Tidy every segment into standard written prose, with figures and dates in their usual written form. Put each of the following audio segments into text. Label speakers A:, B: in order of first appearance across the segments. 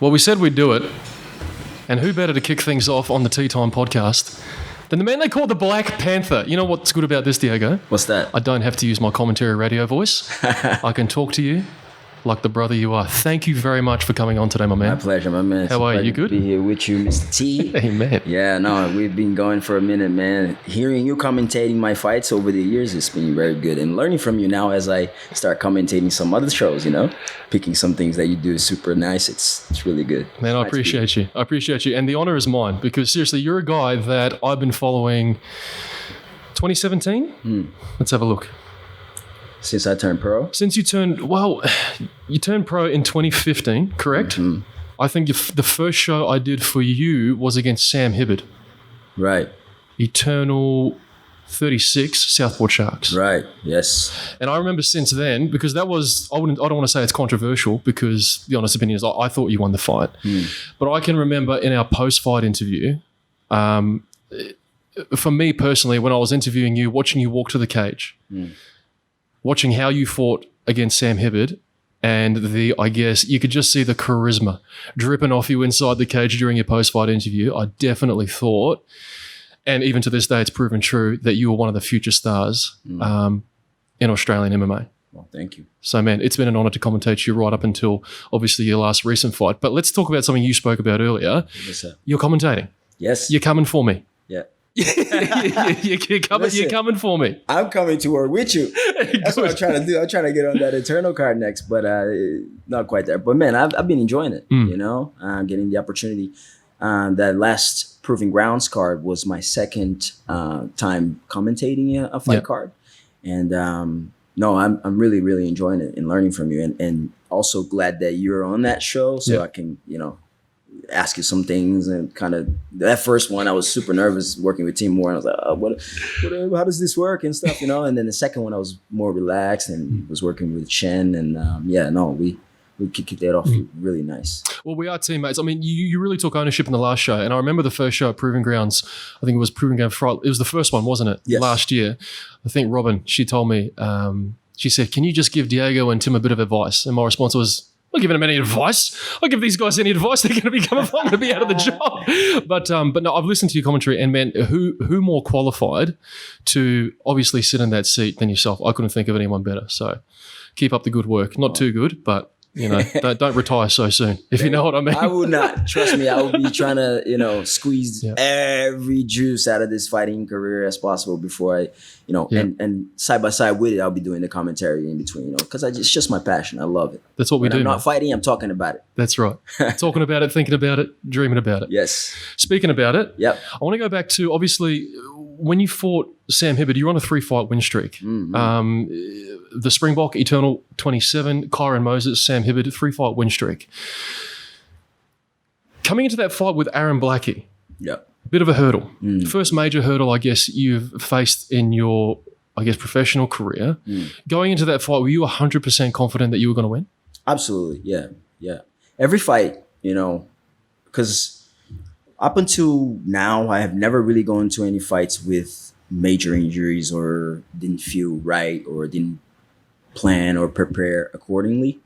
A: Well, we said we'd do it. And who better to kick things off on the Tea Time podcast than the man they call the Black Panther? You know what's good about this, Diego?
B: What's that?
A: I don't have to use my commentary radio voice. I can talk to you like the brother you are. Thank you very much for coming on today, my man.
B: My pleasure, my man.
A: How are you? You good?
B: To be here with you, Mr. T.
A: Hey, man.
B: Yeah, no, we've been going for a minute, man. Hearing you commentating my fights over the years has been very good. And learning from you now as I start commentating some other shows, picking some things that you do is super nice. It's really good.
A: Man, I appreciate you. I appreciate you. And the honor is mine because seriously, you're a guy that I've been following 2017? Let's have a look.
B: Since I turned pro?
A: Since you turned pro in 2015, correct? Mm-hmm. I think the first show I did for you was against Sam Hibbard.
B: Right.
A: Eternal 36, Southport Sharks.
B: Right, yes.
A: And I remember since then, because that was, I don't want to say it's controversial because the honest opinion is I thought you won the fight. But I can remember in our post-fight interview, for me personally, when I was interviewing you, watching you walk to the cage, watching how you fought against Sam Hibbard, and I guess you could just see the charisma dripping off you inside the cage during your post-fight interview. I definitely thought, and even to this day, it's proven true, that you were one of the future stars in Australian MMA.
B: Well, thank you.
A: So, man, it's been an honor to commentate you right up until, obviously, your last recent fight. But let's talk about something you spoke about earlier.
B: Yes, sir.
A: You're commentating.
B: Yes.
A: You're coming for me.
B: Yeah.
A: You're coming for me.
B: I'm coming to work with you. That's what I'm trying to do. I'm trying to get on that Eternal card next, but not quite there. But man, I've been enjoying it. Getting the opportunity. That last Proving Grounds card was my second time commentating a fight card, and no, I'm really really enjoying it and learning from you, and also glad that you're on that show, so I can ask you some things. And kind of that first one I was super nervous working with Team Moore, and I was like, what how does this work and stuff, and then the second one I was more relaxed and was working with Shen, and we kicked that off really nice.
A: Well, we are teammates. I mean, you really took ownership in the last show, and I remember the first show at Proving Grounds. I think it was Proving Ground Friday. It was the first one, wasn't it?
B: Yes.
A: Last year. I think Robin, she told me, she said, "Can you just give Diego and Tim a bit of advice?" And my response was, "I'm not giving them any advice. I'll give these guys any advice. They're going to be coming from, to be out of the job." But no, I've listened to your commentary, and man, who more qualified to obviously sit in that seat than yourself? I couldn't think of anyone better. So keep up the good work. Not too good, but don't retire so soon, if you know what I mean.
B: I will not. Trust me, I will be trying to, squeeze every juice out of this fighting career as possible before I, and side by side with it, I'll be doing the commentary in between, because it's just my passion. I love it.
A: That's what we do.
B: I'm not fighting, I'm talking about it.
A: That's right. Talking about it, thinking about it, dreaming about it.
B: Yes.
A: Speaking about it,
B: yep.
A: I want to go back to, obviously, when you fought Sam Hibbard, you were on a 3-fight win streak. Mm-hmm. The Springbok, Eternal 27, Kyron Moses, Sam Hibbard, 3-fight win streak. Coming into that fight with Aaron Blackie, bit of a hurdle. First major hurdle, I guess, you've faced in your, professional career. Going into that fight, were you 100% confident that you were going to win?
B: Absolutely, yeah. Every fight, because up until now, I have never really gone to any fights with major injuries or didn't feel right or didn't plan or prepare accordingly,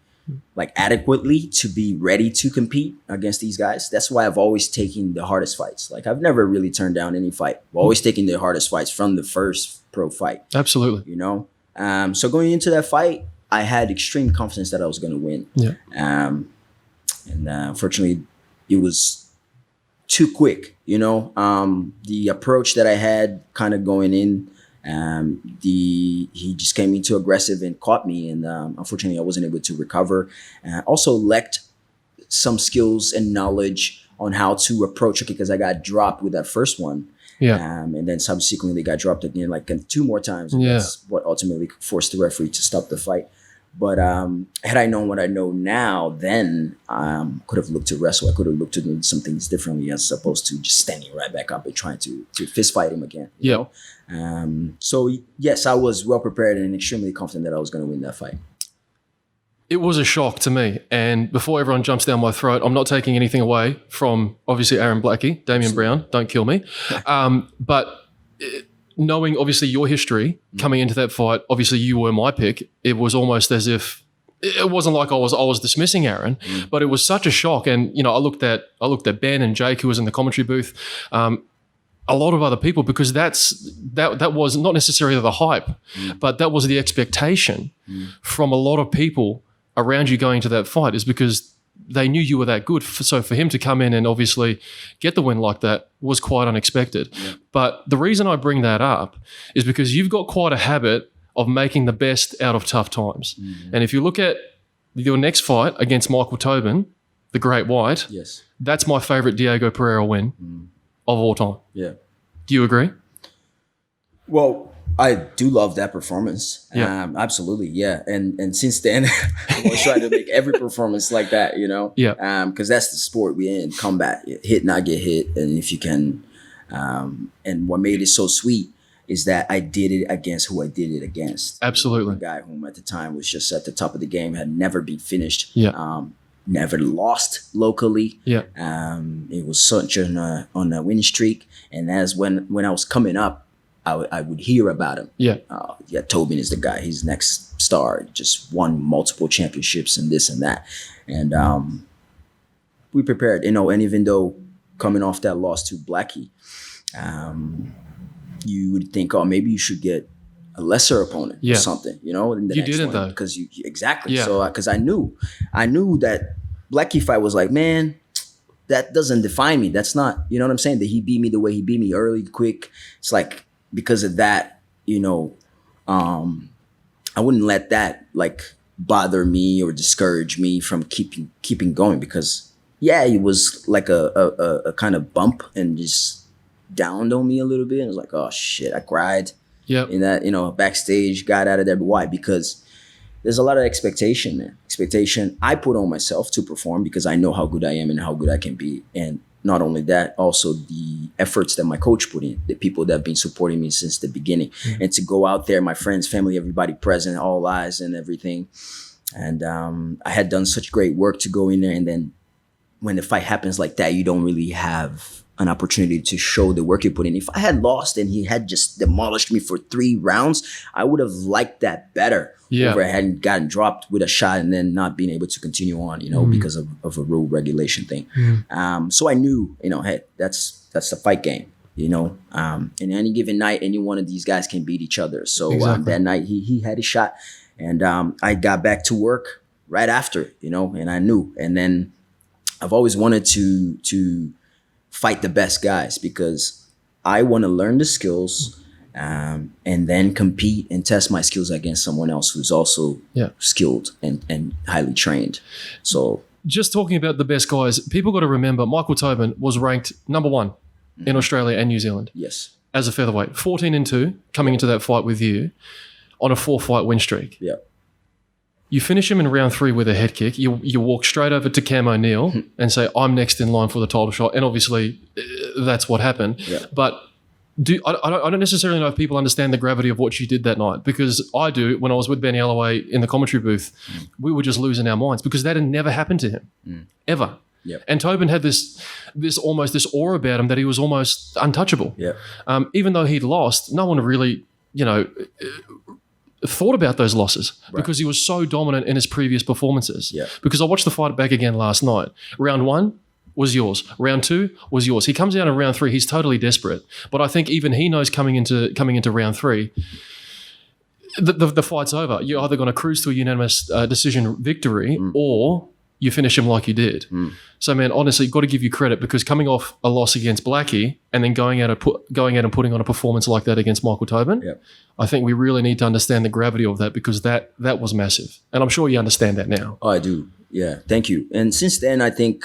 B: like adequately to be ready to compete against these guys. That's why I've always taken the hardest fights. Like I've never really turned down any fight. I've always taken the hardest fights from the first pro fight.
A: Absolutely.
B: So going into that fight, I had extreme confidence that I was going to win.
A: Yeah.
B: And unfortunately, it was too quick. The approach that I had kind of going in, he just came in too aggressive and caught me, and unfortunately I wasn't able to recover. Also lacked some skills and knowledge on how to approach it because I got dropped with that first one. And then subsequently got dropped again like 2 more times. And that's what ultimately forced the referee to stop the fight. But had I known what I know now, then could have looked to wrestle. I could have looked to do some things differently as opposed to just standing right back up and trying to fist fight him again. You know? So yes, I was well prepared and extremely confident that I was going to win that fight.
A: It was a shock to me. And before everyone jumps down my throat, I'm not taking anything away from obviously Aaron Blackie, Damian Brown, don't kill me. But knowing obviously your history coming into that fight, obviously you were my pick. It was almost as if it wasn't like I was dismissing Aaron, but it was such a shock. And I looked at Ben and Jake, who was in the commentary booth, a lot of other people, because that was not necessarily the hype, but that was the expectation from a lot of people around you going to that fight, is because they knew you were that good. So for him to come in and obviously get the win like that was quite unexpected. Yeah. But the reason I bring that up is because you've got quite a habit of making the best out of tough times. Mm-hmm. And if you look at your next fight against Michael Tobin, the Great White,
B: yes,
A: that's my favorite Diego Pereira win of all time.
B: Yeah.
A: Do you agree?
B: Well, I do love that performance.
A: Yeah.
B: Absolutely. Yeah. And since then, I was trying to make every performance like that,
A: Yeah.
B: Because that's the sport we're in, combat, hit, not get hit. And if you can, and what made it so sweet is that I did it against who I did it against.
A: Absolutely.
B: The guy whom at the time was just at the top of the game, had never been finished.
A: Yeah.
B: Never lost locally.
A: Yeah.
B: It was such on a win streak. And as when I was coming up, I would hear about him. Yeah. Tobin is the guy. He's next star. Just won multiple championships and this and that. And we prepared, and even though coming off that loss to Blackie, you would think, oh, maybe you should get a lesser opponent or something, in the
A: you
B: next
A: didn't
B: one.
A: though.
B: Because exactly.
A: Yeah.
B: So because I knew that Blackie fight was like, man, that doesn't define me. That's not, you know what I'm saying? That he beat me the way he beat me, early, quick. It's like, because of that, I wouldn't let that like bother me or discourage me from keeping going, because it was like a kind of bump and just downed on me a little bit. And it was like, oh shit, I cried.
A: Yep.
B: In that, backstage, got out of there. But why? Because there's a lot of expectation, man. Expectation I put on myself to perform, because I know how good I am and how good I can be. And not only that, also the efforts that my coach put in, the people that have been supporting me since the beginning. Mm-hmm. And to go out there, my friends, family, everybody present, all eyes and everything. And I had done such great work to go in there. And then when the fight happens like that, you don't really have an opportunity to show the work you put in. If I had lost and he had just demolished me for 3 rounds, I would have liked that better.
A: Yeah.
B: Over I hadn't gotten dropped with a shot and then not being able to continue on, because of a rule regulation thing. So I knew, hey, that's the fight game, and any given night, any one of these guys can beat each other. So
A: exactly.
B: That night he had a shot, and I got back to work right after, and I knew. And then I've always wanted to fight the best guys, because I want to learn the skills and then compete and test my skills against someone else who's also skilled and highly trained. So
A: just talking about the best guys, people got to remember Michael Tobin was ranked number 1 in Australia and New Zealand.
B: Yes.
A: As a featherweight, 14-2 coming into that fight with you on a 4-fight win streak.
B: Yeah.
A: You finish him in round 3 with a head kick. You walk straight over to Cam O'Neill and say, I'm next in line for the title shot. And obviously that's what happened. Yeah. But I don't necessarily know if people understand the gravity of what you did that night, because I do. When I was with Benny Alloway in the commentary booth, we were just losing our minds, because that had never happened to him, ever.
B: Yep.
A: And Tobin had this almost this aura about him that he was almost untouchable.
B: Yep.
A: Even though he'd lost, no one really, thought about those losses, because he was so dominant in his previous performances.
B: Yeah. Because
A: I watched the fight back again last night. Round 1 was yours. Round 2 was yours. He comes out in round 3. He's totally desperate. But I think even he knows coming into round 3, the fight's over. You're either going to cruise to a unanimous decision victory, or you finish him like you did. So, man, honestly, got to give you credit, because coming off a loss against Blackie and then going out and putting on a performance like that against Michael Tobin, I think we really need to understand the gravity of that, because that was massive. And I'm sure you understand that now.
B: Oh, I do. Yeah, thank you. And since then, I think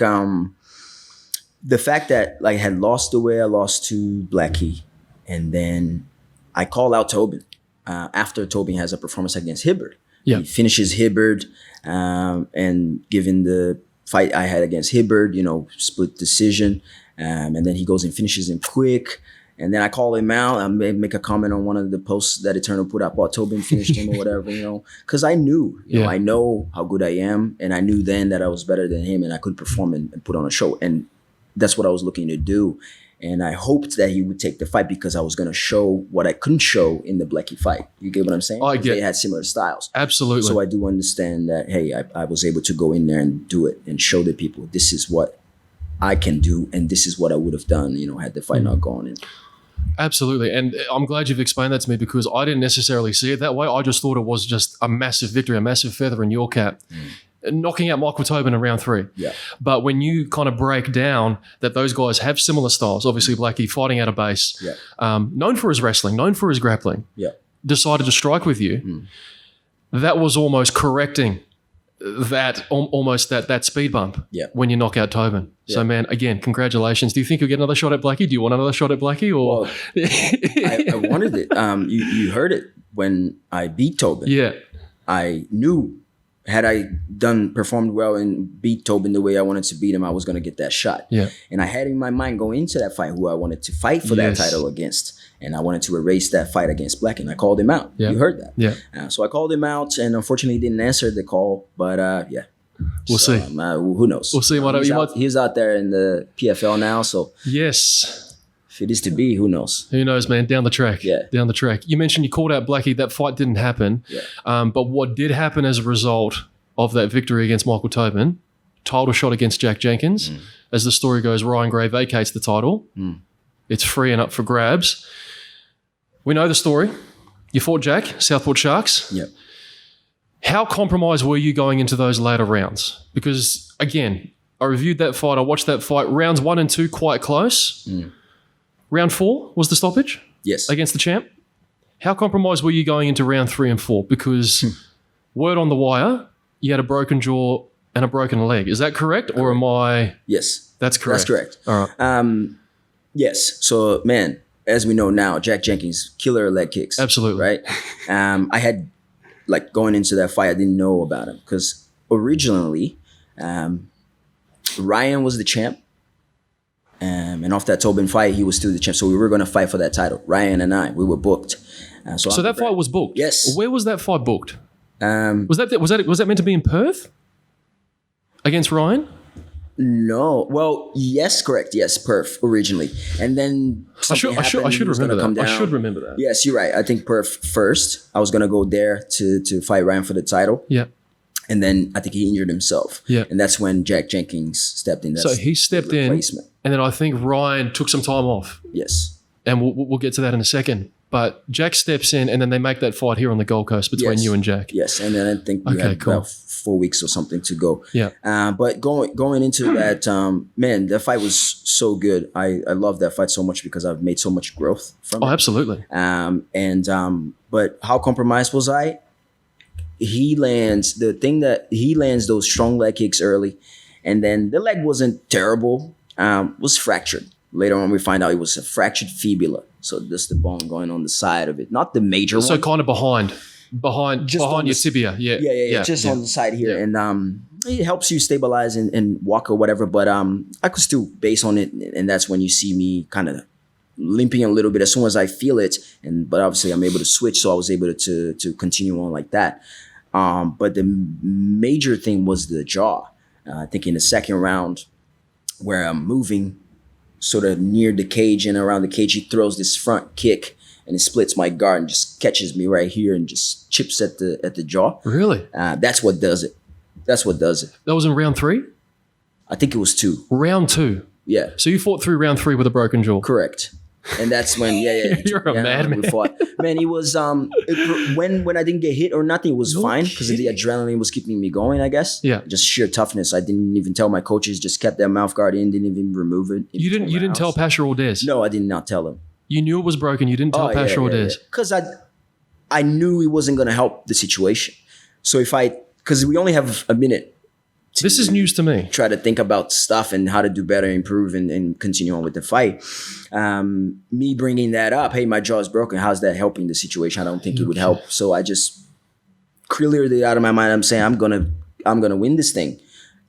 B: the fact that I had lost the way I lost to Blackie, and then I call out Tobin after Tobin has a performance against Hibbard.
A: Yeah.
B: He finishes Hibbard, and given the fight I had against Hibbard, split decision, and then he goes and finishes him quick. And then I call him out. I may make a comment on one of the posts that Eternal put up, Tobin finished him or whatever, because I knew, I know how good I am. And I knew then that I was better than him and I could perform and put on a show. And that's what I was looking to do. And I hoped that he would take the fight because I was going to show what I couldn't show in the Blecky fight. You get what I'm saying?
A: I get.
B: They had similar styles.
A: Absolutely.
B: So I do understand that, hey, I was able to go in there and do it and show the people this is what I can do and this is what I would have done, had the fight not gone in.
A: Absolutely. And I'm glad you've explained that to me because I didn't necessarily see it that way. I just thought it was just a massive victory, a massive feather in your cap. Knocking out Michael Tobin in round 3.
B: Yeah.
A: But when you kind of break down that those guys have similar styles, obviously Blackie fighting out of base, known for his wrestling, known for his grappling, decided to strike with you, that was almost correcting that speed bump when you knock out Tobin. So, man, again, congratulations. Do you think you'll get another shot at Blackie? Do you want another shot at Blackie? Or
B: well, I wanted it. You heard it when I beat Tobin.
A: Yeah.
B: I knew had I performed well and beat Tobin the way I wanted to beat him, I was going to get that shot.
A: Yeah.
B: And I had in my mind going into that fight who I wanted to fight for that title against. And I wanted to erase that fight against Black, and I called him out. Yeah. You heard that.
A: Yeah.
B: So I called him out, and unfortunately he didn't answer the call. But
A: we'll see.
B: Who knows?
A: We'll see.
B: He's out there in the PFL now. So
A: yes.
B: If it is to be, who knows?
A: Who knows, man? Down the track.
B: Yeah.
A: Down the track. You mentioned you called out Blackie. That fight didn't happen.
B: Yeah.
A: But what did happen as a result of that victory against Michael Tobin, title shot against Jack Jenkins. As the story goes, Ryan Gray vacates the title. It's free and up for grabs. We know the story. You fought Jack, Southport Sharks.
B: Yep.
A: How compromised were you going into those later rounds? Because, again, I reviewed that fight. I watched that fight. Rounds 1 and 2 quite close. Round 4 was the stoppage?
B: Yes.
A: Against the champ? How compromised were you going into round 3 and 4? Because word on the wire, you had a broken jaw and a broken leg. Is that correct? Or am I...
B: Yes.
A: That's correct.
B: That's correct.
A: All right.
B: Yes. So, man, as we know now, Jack Jenkins, killer leg kicks.
A: Absolutely.
B: Right? I had, going into that fight, I didn't know about him because originally, Ryan was the champ. And off that Tobin fight, he was still the champ. So we were going to fight for that title. Ryan and I, we were booked.
A: So that fight was booked?
B: Yes.
A: Where was that fight booked? Was that meant to be in Perth? Against Ryan?
B: No. Well, yes, correct. Yes, Perth originally. And then
A: I should remember that. I should remember that.
B: Yes, you're right. I think Perth first. I was going to go there to fight Ryan for the title.
A: Yeah.
B: And then I think he injured himself.
A: Yeah.
B: And that's when Jack Jenkins stepped in.
A: So he stepped in, and then I think Ryan took some time off.
B: Yes.
A: And we'll get to that in a second. But Jack steps in, and then they make that fight here on the Gold Coast between you and Jack.
B: Yes, and then I think we had about 4 weeks or something to go.
A: Yeah.
B: But going into that, man, that fight was so good. I love that fight so much because I've made so much growth from it.
A: Oh, absolutely.
B: But how compromised was I? He lands those strong leg kicks early, and then the leg wasn't terrible. Was fractured. Later on, we find out it was a fractured fibula. So that's the bone going on the side of it, not the major one.
A: So kind of behind your tibia.
B: Yeah. Just on the side here. Yeah. And it helps you stabilize and walk or whatever. But I could still base on it. And that's when you see me kind of limping a little bit as soon as I feel it. But obviously I'm able to switch. So I was able to continue on like that. But the major thing was the jaw. I think in the second round where I'm moving sort of near the cage and around the cage, he throws this front kick and it splits my guard and just catches me right here and just chips at the jaw.
A: Really?
B: That's what does it. That
A: was in round 3?
B: I think it was 2.
A: Round 2?
B: Yeah.
A: So you fought through round 3 with a broken jaw?
B: Correct. And that's when,
A: You're a madman.
B: Man, he was, when I didn't get hit or nothing, it was fine because the adrenaline was keeping me going, I guess.
A: Yeah.
B: Just sheer toughness. I didn't even tell my coaches, just kept their mouth guard in, didn't even remove it.
A: You didn't tell Pasha or Des?
B: No, I did not tell him.
A: You knew it was broken. You didn't tell Pasha or Des?
B: Because I knew it wasn't going to help the situation. So because we only have a minute.
A: This is news to me.
B: Try to think about stuff and how to do better, improve, and continue on with the fight. Me bringing that up, hey, my jaw is broken. How's that helping the situation? I don't think it would help. So I just cleared it out of my mind. I'm saying I'm gonna win this thing.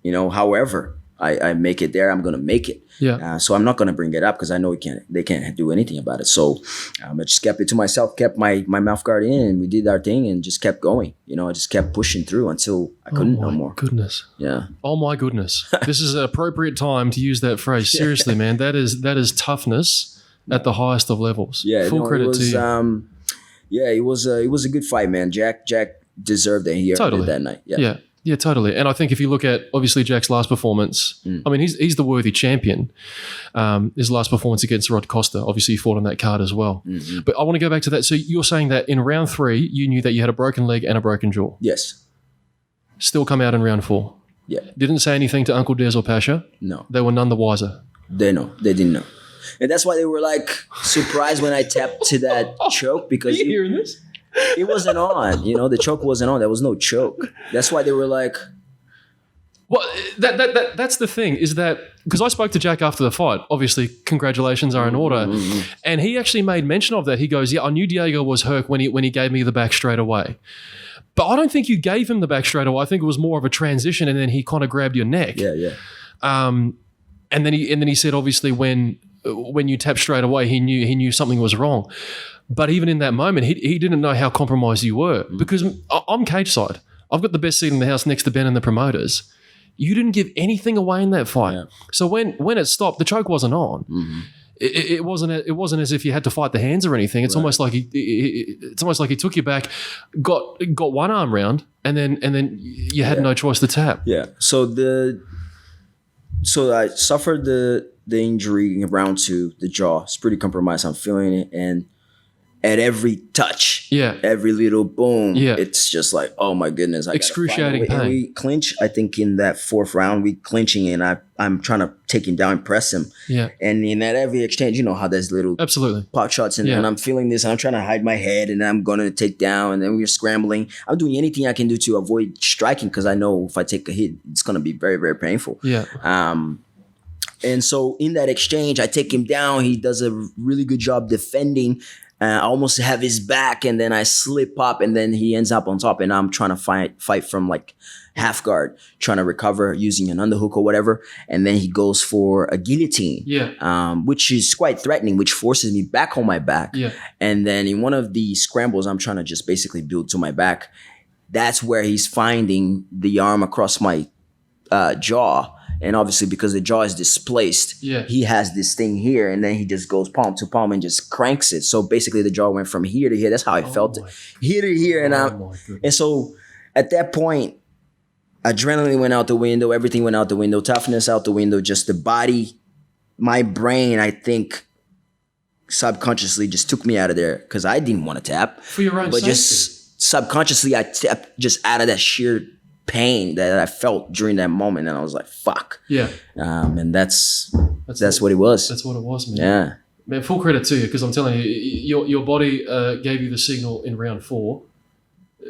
B: However, I make it there, I'm gonna make it.
A: Yeah.
B: So I'm not gonna bring it up because I know they can't do anything about it. So I just kept it to myself, kept my mouth guard in, and we did our thing and just kept going. I just kept pushing through until I couldn't no more.
A: Goodness.
B: Yeah.
A: Oh my goodness. This is an appropriate time to use that phrase. Seriously, man. That is toughness at the highest of levels.
B: Yeah.
A: Full credit to you.
B: It was a good fight, man. Jack deserved it. He did that night. Yeah.
A: Yeah, totally. And I think if you look at, obviously, Jack's last performance, I mean, he's the worthy champion. His last performance against Rod Costa, obviously, he fought on that card as well.
B: Mm-hmm.
A: But I want to go back to that. So you're saying that in round 3, you knew that you had a broken leg and a broken jaw.
B: Yes.
A: Still come out in round 4.
B: Yeah.
A: Didn't say anything to Uncle Des or Pasha.
B: No.
A: They were none the wiser.
B: They didn't know. And that's why they were like surprised when I tapped to that choke because
A: Are you hearing this?
B: It wasn't on, the choke wasn't on. There was no choke. That's why they were like,
A: well, that's the thing is that because I spoke to Jack after the fight, obviously congratulations are in order, and he actually made mention of that. He goes, "Yeah, I knew Diego was hurt when he gave me the back straight away, but I don't think you gave him the back straight away. I think it was more of a transition, and then he kind of grabbed your neck.
B: Yeah.
A: And then he said, obviously when you tapped straight away, he knew something was wrong. But even in that moment, he didn't know how compromised you were because I'm cage side. I've got the best seat in the house next to Ben and the promoters. You didn't give anything away in that fight. Yeah. So when it stopped, the choke wasn't on. Mm-hmm. It wasn't as if you had to fight the hands or anything. It's almost like he took you back, got one arm round, and then you had no choice to tap.
B: Yeah. So I suffered the injury in round 2, the jaw. It's pretty compromised. I'm feeling it, and at every touch, every little boom, it's just like, oh my goodness,
A: excruciating pain.
B: And we clinch. I think in that 4th round, we clinching, and I'm trying to take him down and press him.
A: Yeah.
B: And in that every exchange, you know how there's little pot shots, and I'm feeling this, and I'm trying to hide my head, and I'm gonna take down, and then we're scrambling. I'm doing anything I can do to avoid striking because I know if I take a hit, it's gonna be very, very painful.
A: Yeah.
B: And so in that exchange, I take him down. He does a really good job defending. I almost have his back, and then I slip up, and then he ends up on top, and I'm trying to fight from like half guard, trying to recover using an underhook or whatever, and then he goes for a guillotine, which is quite threatening, which forces me back on my back.
A: Yeah.
B: And then in one of the scrambles, I'm trying to just basically build to my back. That's where he's finding the arm across my jaw. And obviously, because the jaw is displaced, he has this thing here, and then he just goes palm to palm and just cranks it. So basically, the jaw went from here to here. That's how I felt it, here to here, and so at that point, adrenaline went out the window, everything went out the window, toughness out the window, just the body, my brain. I think subconsciously just took me out of there because I didn't want to tap
A: for your own
B: but
A: safety.
B: Just subconsciously, I tapped just out of that sheer pain that I felt during that moment, and I was like, "Fuck."
A: Yeah.
B: And that's what it was.
A: That's what it was, man.
B: Yeah.
A: Man, full credit to you because I'm telling you, your body gave you the signal in round 4.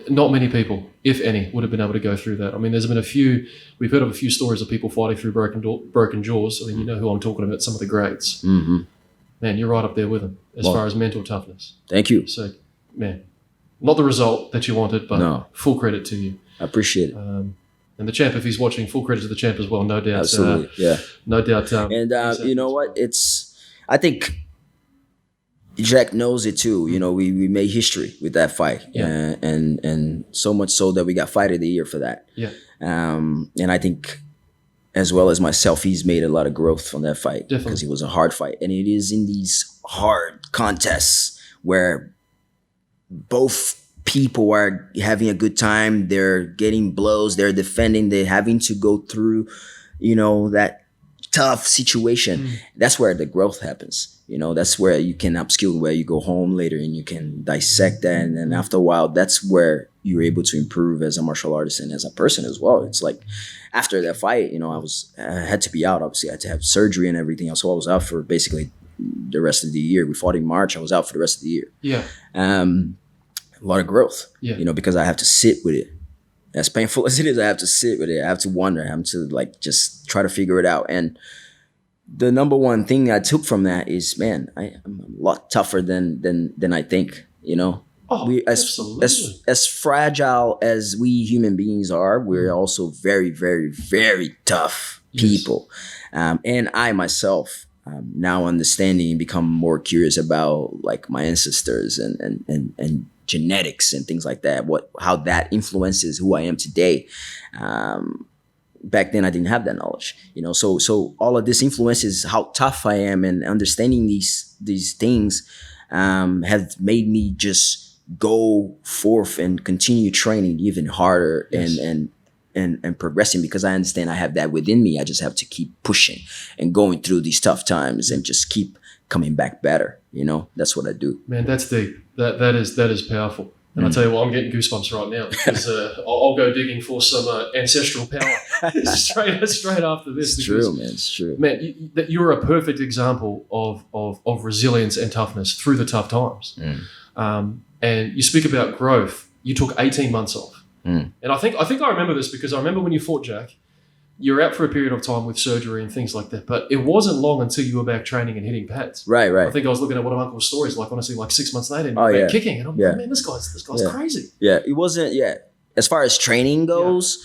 A: Not many people, if any, would have been able to go through that. I mean, there's been we've heard of a few stories of people fighting through broken jaws. I mean, you know who I'm talking about, some of the greats.
B: Mm-hmm.
A: Man, you're right up there with them as far as mental toughness.
B: Thank you.
A: So, man, not the result that you wanted, but full credit to you.
B: I appreciate it.
A: And the champ, if he's watching, full credit to the champ as well, no doubt.
B: Absolutely,
A: no doubt.
B: And you know what? I think Jack knows it too. You know, we made history with that fight, and so much so that we got Fight of the Year for that.
A: Yeah.
B: And I think, as well as myself, he's made a lot of growth from that fight because it was a hard fight, and it is in these hard contests where both people are having a good time, they're getting blows, they're defending, they're having to go through, that tough situation. That's where the growth happens. That's where you can upskill, where you go home later and you can dissect that. And then after a while, that's where you're able to improve as a martial artist and as a person as well. It's like after that fight, I had to be out. Obviously, I had to have surgery and everything else. So I was out for basically the rest of the year. We fought in March. I was out for the rest of the year.
A: Yeah.
B: A lot of growth, because I have to sit with it. As painful as it is, I have to sit with it. I have to wonder. I have to just try to figure it out. And the number one thing I took from that is, man, I'm a lot tougher than I think. As fragile as we human beings are, we're also very, very, very tough. people. And I myself, now understanding and become more curious about like my ancestors and genetics and things like that, how that influences who I am today. Back then I didn't have that knowledge, so all of this influences how tough I am, and understanding these things have made me just go forth and continue training even harder. Yes. and progressing, because I understand I have that within me. I just have to keep pushing and going through these tough times and just keep coming back better. That's what I do.
A: Man, that's deep. That is powerful. And I tell you what, I'm getting goosebumps right now, because I'll go digging for some ancestral power straight after this.
B: It's true, man. It's true.
A: Man, you're a perfect example of resilience and toughness through the tough times. And you speak about growth. You took 18 months off. And I think I remember this, because I remember when you fought Jack, you were out for a period of time with surgery and things like that, but it wasn't long until you were back training and hitting pads.
B: Right.
A: I think I was looking at one of Uncle's stories, like honestly, like 6 months later, and you were back kicking, and I'm like, man, this guy's crazy.
B: Yeah, it wasn't. Yeah, as far as training goes,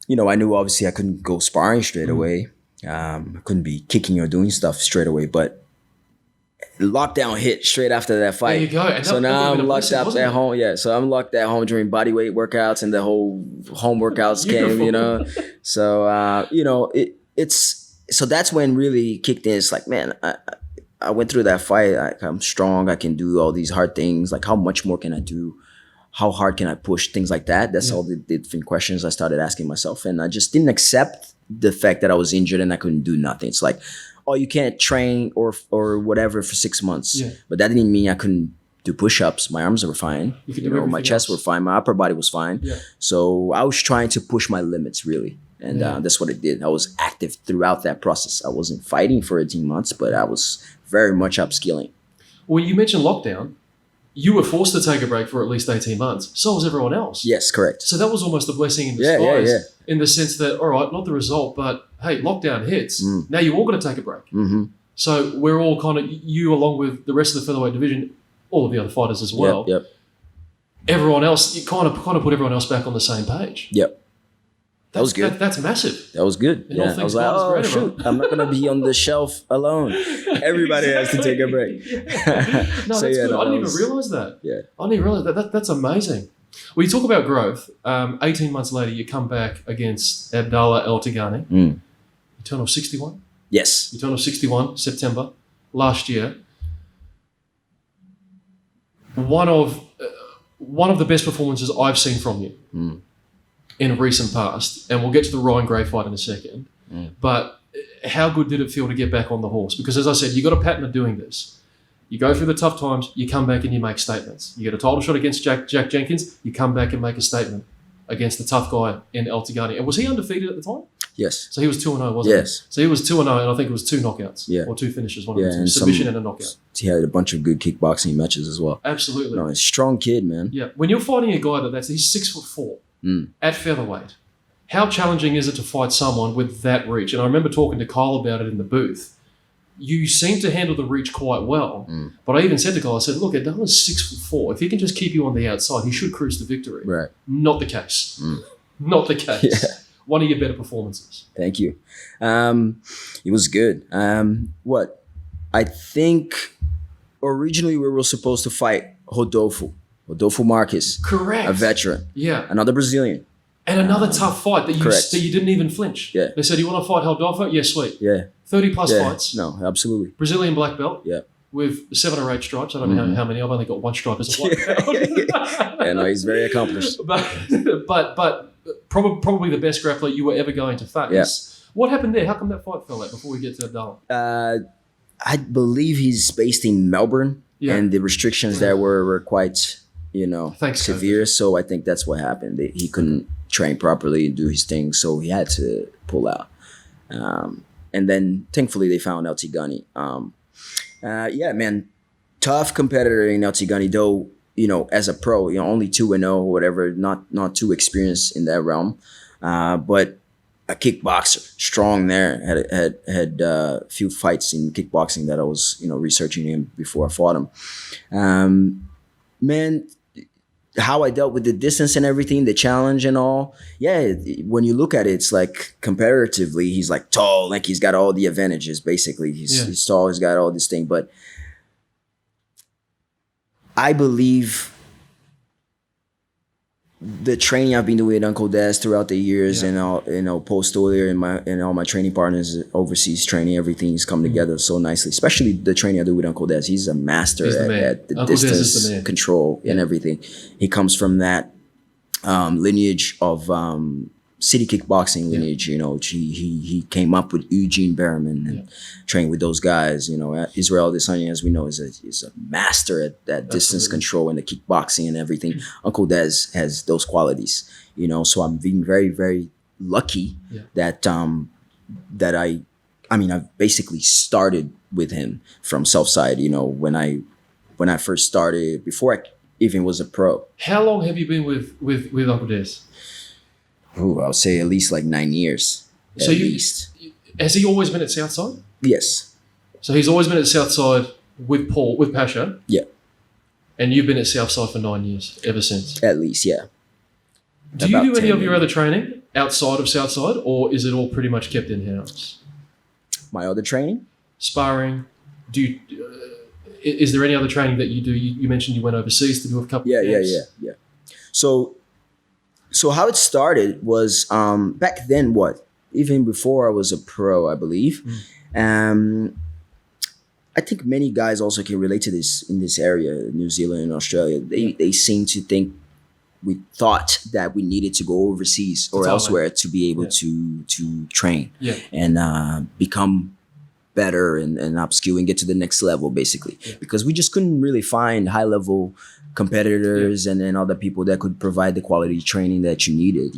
B: I knew obviously I couldn't go sparring straight away. I couldn't be kicking or doing stuff straight away, but lockdown hit straight after that fight.
A: There you go. And
B: so now I'm locked up at home. Yeah, so I'm locked at home during body weight workouts, and the whole home workouts came. So it's so that's when really kicked in. It's like, man, I went through that fight. I'm strong. I can do all these hard things. Like, how much more can I do? How hard can I push? Things like that. That's all the different questions I started asking myself, and I just didn't accept the fact that I was injured and I couldn't do nothing. It's like, oh, you can't train or whatever for 6 months. Yeah. But that didn't mean I couldn't do push-ups. My arms were fine. My chest were fine. My upper body was fine. Yeah. So I was trying to push my limits, really. And that's what I did. I was active throughout that process. I wasn't fighting for 18 months, but I was very much upskilling.
A: Well, you mentioned lockdown. You were forced to take a break for at least 18 months. So was everyone else.
B: Yes, correct.
A: So that was almost a blessing in disguise, in the sense that, all right, not the result, but hey, lockdown hits. Now you all got to take a break. Mm-hmm. So we're all kind of, you along with the rest of the featherweight division, all of the other fighters as well.
B: Yep.
A: Everyone else, you kind of put everyone else back on the same page.
B: Yep. That was good.
A: That's massive.
B: That was good. I was like, oh, shoot, I'm not going to be on the shelf alone. Everybody has to take a break.
A: No, so, that's good. I didn't even realize that.
B: Yeah.
A: I didn't even realize that. That's amazing. Well, you talk about growth. 18 months later, you come back against Abdallah El Tigani. You turn off 61?
B: Yes.
A: You turn off 61, September, last year. One of the best performances I've seen from you in recent past, and we'll get to the Ryan Gray fight in a second, but how good did it feel to get back on the horse? Because as I said, you got a pattern of doing this. You go through the tough times, you come back and you make statements. You get a title shot against Jack Jenkins, you come back and make a statement against the tough guy in El Tigani. And was he undefeated at the time?
B: Yes.
A: So he was 2-0, wasn't he?
B: Yes.
A: So he was 2-0, and I think it was 2 knockouts, or 2 finishes, one of the two, submission and a knockout.
B: He had a bunch of good kickboxing matches as well.
A: Absolutely.
B: No, he's a strong kid, man.
A: Yeah. When you're fighting a guy he's 6'4", at featherweight, how challenging is it to fight someone with that reach? And I remember talking to Kyle about it in the booth. You seem to handle the reach quite well. But I even said to Kyle, I said, look, Abdullah's 6'4". If he can just keep you on the outside, he should cruise to victory.
B: Right.
A: Not the case. Not the case. Yeah. One of your better performances.
B: Thank you. It was good. I think originally we were supposed to fight Rodolfo Marques.
A: Correct.
B: A veteran.
A: Yeah.
B: Another Brazilian.
A: And another tough fight that you didn't even flinch.
B: Yeah.
A: They said, you want to fight Rodolfo? Yeah, sweet.
B: Yeah.
A: 30 plus fights.
B: No, absolutely.
A: Brazilian black belt.
B: Yeah.
A: With 7 or 8 stripes. I don't know how many. I've only got 1 stripe as a black belt.
B: Yeah, no, he's very accomplished.
A: But probably the best grappler you were ever going to face. Yeah. What happened there? How come that fight fell out before we get to Abdallah?
B: I believe he's based in Melbourne, and the restrictions there were quite, severe. So I think that's what happened. He couldn't train properly and do his thing, so he had to pull out. And then thankfully they found El Tigani. Man, tough competitor in El Tigani, though. As a pro, only 2-0, whatever, not too experienced in that realm, but a kickboxer, strong there. Had a few fights in kickboxing that I was, researching him before I fought him. Man, how I dealt with the distance and everything, the challenge and all. Yeah, when you look at it, it's like comparatively, he's like tall, like he's got all the advantages. Basically, he's tall, he's got all this thing. But I believe the training I've been doing with Uncle Des throughout the years, and all, post earlier and all my training partners, overseas training, everything's come together so nicely. Especially the training I do with Uncle Des. He's a master at the distance control and everything. He comes from that lineage of city kickboxing lineage. He came up with Eugene Berriman and trained with those guys. Israel Adesanya, as we know, is a master at that distance control and the kickboxing and everything. Uncle Des has those qualities. So I'm being very, very lucky that I've basically started with him from Southside. When I first started, before I even was a pro.
A: How long have you been with Uncle Des?
B: I would say at least like 9 years. At least.
A: Has he always been at Southside?
B: Yes.
A: So he's always been at Southside with Pasha?
B: Yeah.
A: And you've been at Southside for 9 years, ever since?
B: At least, yeah.
A: Do you do any of your other training outside of Southside, or is it all pretty much kept in-house?
B: My other training?
A: Sparring. Is there any other training that you do? You mentioned you went overseas to do a couple of camps.
B: Yeah. So how it started was back then. Even before I was a pro, I believe. I think many guys also can relate to this in this area, New Zealand and Australia. They seem to think we thought that we needed to go overseas or elsewhere to be able to train and become better and upskill and get to the next level, basically, because we just couldn't really find high level competitors and then other people that could provide the quality training that you needed,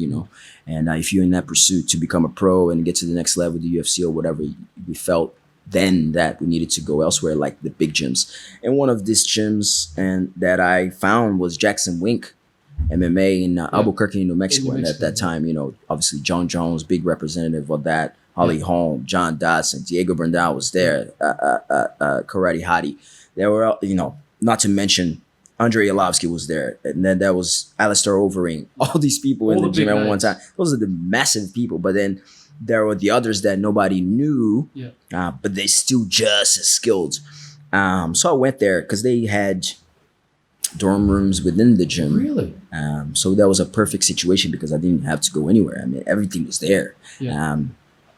B: and if you're in that pursuit to become a pro and get to the next level, the UFC or whatever, we felt then that we needed to go elsewhere, like the big gyms. And one of these gyms and that I found was Jackson Wink MMA in Albuquerque, New Mexico. And at that time, obviously John Jones, big representative of that, Holly Holm, John Dodson, Diego Brandao was there, Karate Hottie. There were, not to mention Andrei Arlovsky was there. And then there was Alistair Overeem. All these people in the gym at one time. Those are the massive people. But then there were the others that nobody knew, but they still just as skilled. So I went there because they had dorm rooms within the gym.
A: Really?
B: So that was a perfect situation because I didn't have to go anywhere. I mean, everything was there.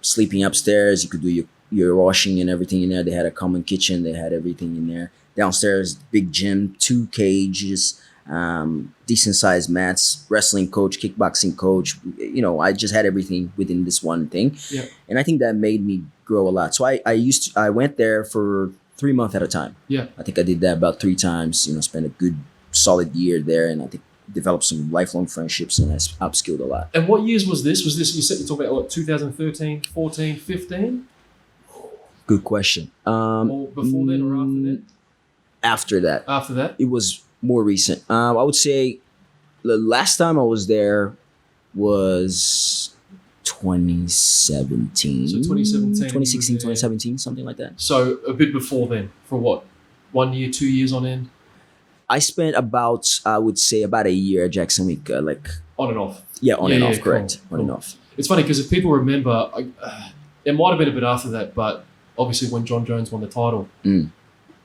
B: Sleeping upstairs, you could do your washing and everything in there. They had a common kitchen. They had everything in there. Downstairs, big gym, 2 cages, decent sized mats, wrestling coach, kickboxing coach. I just had everything within this one thing. And I think that made me grow a lot. So I went there for 3 months at a time. I think I did that about 3 times, spent a good solid year there, and I think developed some lifelong friendships and has upskilled a lot.
A: And what years was this? You said you talked about 2013, 14, 15?
B: Good question.
A: Or before then or after that?
B: After that.
A: After that?
B: It was more recent. I would say the last time I was there was 2017.
A: So 2017.
B: 2016, 2017, something like that.
A: So a bit before then, for what? 1 year, 2 years on end?
B: I spent about a year at Jackson Week,
A: on and off.
B: Yeah, on and off, correct.
A: Cool.
B: On and off.
A: It's funny because if people remember, it might have been a bit after that, but obviously when John Jones won the title,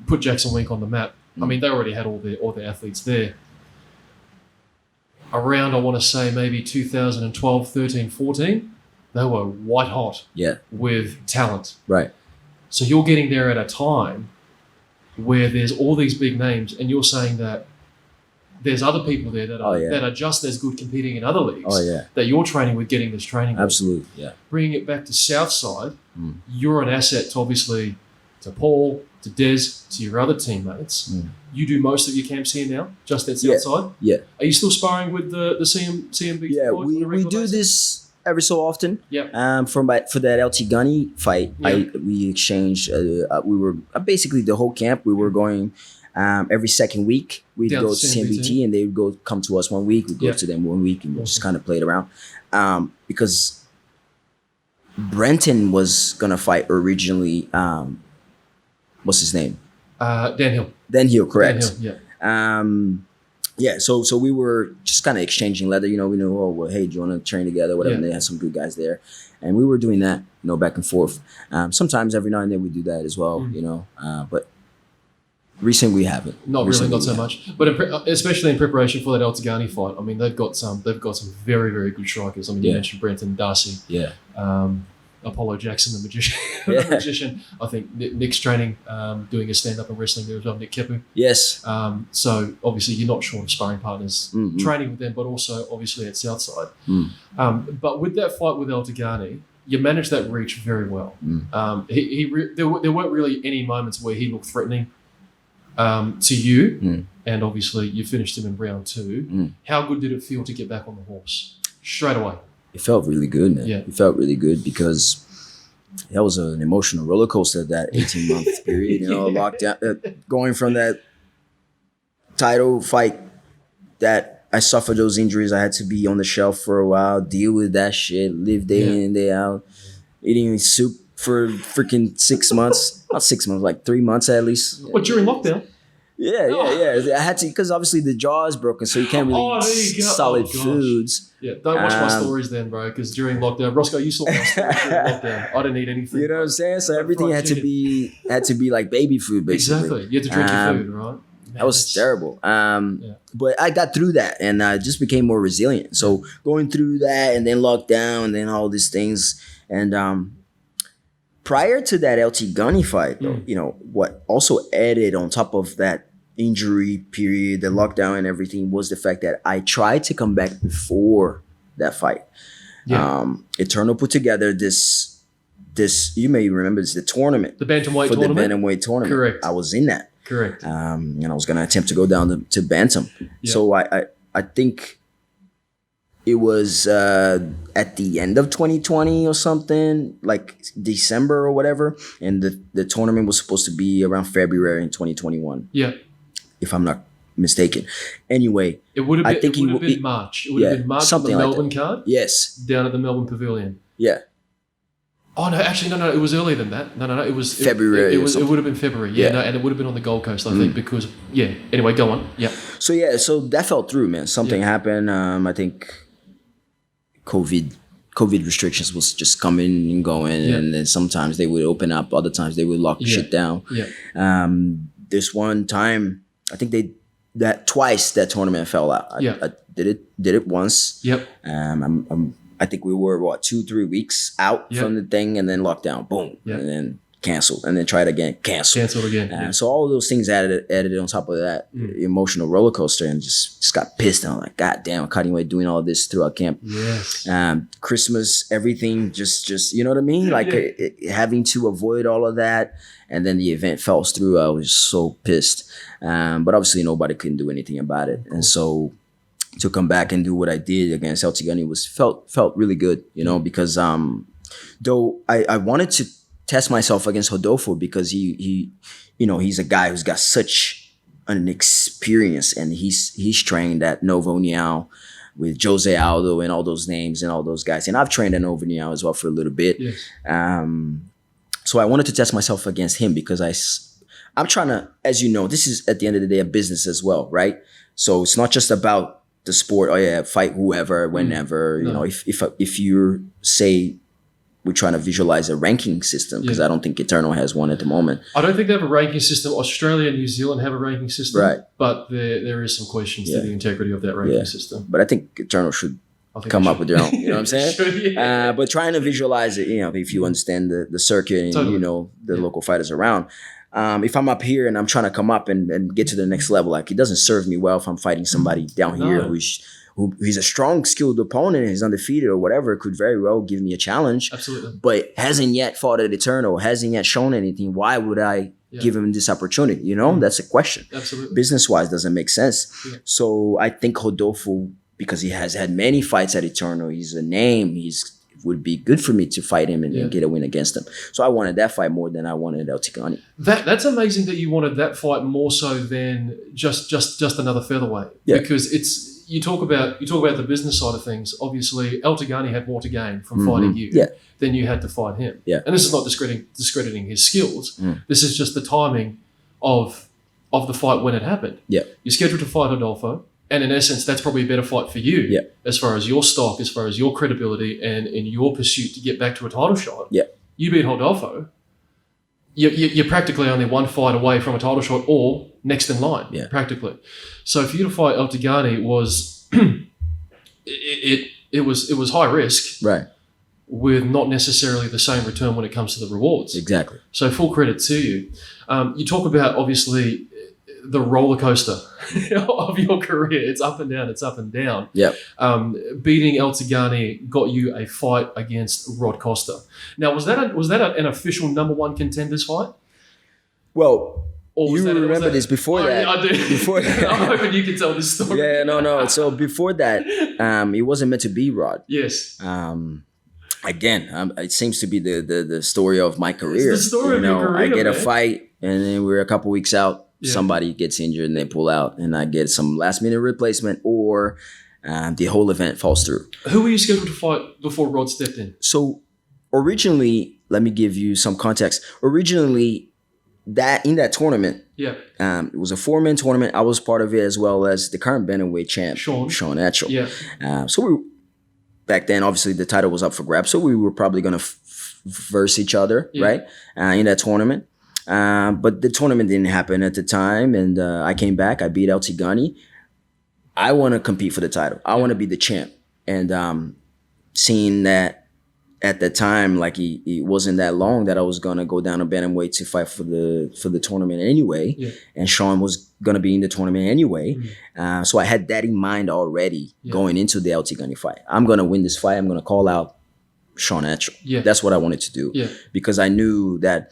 A: put Jackson Week on the map. I mean, they already had all their athletes there. Around, I want to say maybe 2012, 13, 14, they were white hot with talent.
B: Right.
A: So you're getting there at a time where there's all these big names, and you're saying that there's other people there that are just as good competing in other leagues that you're training with, getting this training with.
B: Absolutely, yeah.
A: Bringing it back to Southside, you're an asset to obviously to Paul, to Des, to your other teammates. You do most of your camps here now, just at Southside?
B: Yeah.
A: Are you still sparring with the CMB?
B: Yeah, we do this every so often.
A: Yeah.
B: For that LT Gunny fight, we exchanged. We were basically the whole camp. We were going every second week. We'd go to CMBT and they would come to us 1 week. We'd go to them 1 week and we just kind of played around. Because Brenton was gonna fight originally. What's his name?
A: Dan Hill.
B: Dan Hill, correct.
A: Dan Hill, yeah.
B: Yeah, so we were just kind of exchanging leather. We knew, oh, well, hey, do you want to train together? Whatever.
A: Yeah.
B: And they had some good guys there, and we were doing that, back and forth. Sometimes every now and then we do that as well, but recent we haven't.
A: Not really, not so much. But especially in preparation for that El Tigani fight, I mean, they've got some very, very good strikers. I mean, you mentioned Brenton Darcy.
B: Yeah.
A: Apollo Jackson, the magician.
B: Yeah.
A: The magician. I think Nick's training, doing a stand-up and wrestling there as well, Nick Kepu.
B: Yes.
A: So obviously you're not short of sparring partners training with them, but also obviously at Southside. But with that fight with El Tigani, you managed that reach very well. There weren't really any moments where he looked threatening to you, and obviously you finished him in round 2. How good did it feel to get back on the horse straight away?
B: It felt really good, man.
A: Yeah.
B: It felt really good because that was an emotional roller coaster, that 18-month period, lockdown, going from that title fight that I suffered those injuries. I had to be on the shelf for a while, deal with that shit, live day in and day out, eating soup for freaking 6 months. Not 6 months, like 3 months at least.
A: What, during lockdown?
B: Yeah. I had to, because obviously the jaw is broken, so you can't really eat solid foods.
A: Yeah, don't watch my stories then, bro, because during lockdown, Roscoe, you saw my stories during lockdown. I didn't eat anything.
B: You know what I'm saying? So everything had to be like baby food, basically.
A: Exactly. You had to drink your food, right? Man,
B: that was terrible. But I got through that, and I just became more resilient. So going through that, and then lockdown, and then all these things, and prior to that LT Gunny fight, though, what also added on top of that injury period, the lockdown and everything, was the fact that I tried to come back before that fight. Eternal put together this, you may remember this, the tournament.
A: The bantamweight
B: for
A: tournament?
B: the bantamweight tournament.
A: Correct.
B: I was in that.
A: Correct.
B: And I was going to attempt to go down to bantam.
A: Yeah.
B: So I think it was at the end of 2020 or something, like December or whatever. And the tournament was supposed to be around February in 2021.
A: Yeah.
B: If I'm not mistaken. Anyway,
A: it would have been March. It would have been March on the Melbourne card.
B: Yes.
A: Down at the Melbourne Pavilion.
B: Yeah.
A: Oh, no, actually, no. It was earlier than that. No. It was
B: February.
A: It would have been February. Yeah. No, and it would have been on the Gold Coast, I think, because, Anyway, go on. Yeah.
B: So that fell through, man. Something happened. I think COVID restrictions was just coming and going, and then sometimes they would open up, other times they would lock shit down.
A: Yeah.
B: This one time, I think twice that tournament fell out. I did it once.
A: Yep.
B: I think we were 2-3 weeks out from the thing, and then lockdown, boom, and then canceled, and then tried again, canceled again. So all of those things added on top of that emotional roller coaster, and just got pissed. And I'm like, God damn, I can't even doing all this throughout camp.
A: Yes.
B: Christmas, everything, just you know what I mean? Like having to avoid all of that, and then the event fell through. I was so pissed, but obviously nobody couldn't do anything about it, and so to come back and do what I did against El Tigani felt really good, because though I wanted to test myself against Rodolfo, because he's a guy who's got such an experience, and he's trained at Novo União with Jose Aldo and all those names and all those guys, and I've trained at Novo União as well for a little bit.
A: Yes.
B: So I wanted to test myself against him, because I'm trying to, as you know, this is at the end of the day a business as well, right? So it's not just about the sport. Fight whoever, whenever.
A: No.
B: If you're, say, we're trying to visualize a ranking system, because I don't think Eternal has one at the moment.
A: I don't think they have a ranking system. Australia and New Zealand have a ranking system,
B: right? But
A: there is some questions to the integrity of that ranking system.
B: But I think Eternal should come up with their own. You know what I'm saying?
A: Should, yeah.
B: But trying to visualize it, if you understand the circuit and the local fighters around. If I'm up here and I'm trying to come up and get to the next level, like, it doesn't serve me well if I'm fighting somebody down here who's a strong, skilled opponent and is undefeated or whatever. It could very well give me a challenge.
A: Absolutely. But
B: hasn't yet fought at Eternal, hasn't yet shown anything. Why would I give him this opportunity? That's a question.
A: Absolutely.
B: Business-wise, doesn't make sense.
A: Yeah.
B: So I think Rodolfo, because he has had many fights at Eternal, he's a name, would be good for me to fight him and get a win against him. So I wanted that fight more than I wanted El Tigani.
A: That's amazing that you wanted that fight more so than just another featherweight. Yeah. Because you talk about the business side of things. Obviously, El Tigani had more to gain from fighting you than you had to fight him.
B: Yeah.
A: And this is not discrediting his skills. This is just the timing of the fight when it happened.
B: Yeah.
A: You're scheduled to fight Rodolfo, And in essence, that's probably a better fight for you
B: Yeah.
A: as far as your stock, as far as your credibility, and in your pursuit to get back to a title shot.
B: Yeah.
A: You beat Rodolfo. You're practically only one fight away from a title shot or next in line, practically. So for you to fight El Tigani was it was high risk,
B: Right.
A: with not necessarily the same return when it comes to the rewards.
B: Exactly.
A: So full credit to you. You talk about, obviously, the roller coaster of your career. It's up and down, it's up and down.
B: Yep.
A: Beating El Tigani got you a fight against Rod Costa. Now, was that an official number one contenders fight?
B: Well,
A: Or was
B: you
A: that,
B: remember this before that.
A: Yeah, I do.
B: Before that.
A: I'm hoping you can tell this story.
B: Yeah, no. So before that, it wasn't meant to be Rod.
A: Yes.
B: Again, it seems to be the story of my career.
A: It's the story of your career,
B: I get a
A: man.
B: fight, and then we're a couple weeks out.
A: Yeah.
B: Somebody gets injured and they pull out, and I get some last minute replacement, or the whole event falls through.
A: Who were you scheduled to fight before Rod stepped in?
B: So originally, let me give you some context. Originally, in that tournament,
A: Yeah.
B: it was a 4-man tournament. I was part of it, as well as the current bantamweight champ,
A: Sean
B: Etchell.
A: Yeah.
B: So back then, obviously, the title was up for grabs. So we were probably going to verse each other, right, in that tournament. But the tournament didn't happen at the time, and I came back. I beat El Tigani. I want to compete for the title. I want to be the champ. And seeing that at the time, like it wasn't that long that I was gonna go down to bantamweight to fight for the tournament anyway, and Sean was gonna be in the tournament anyway. So I had that in mind already going into the El Tigani fight. I'm gonna win this fight. I'm gonna call out Sean Etchell. That's what I wanted to do because I knew that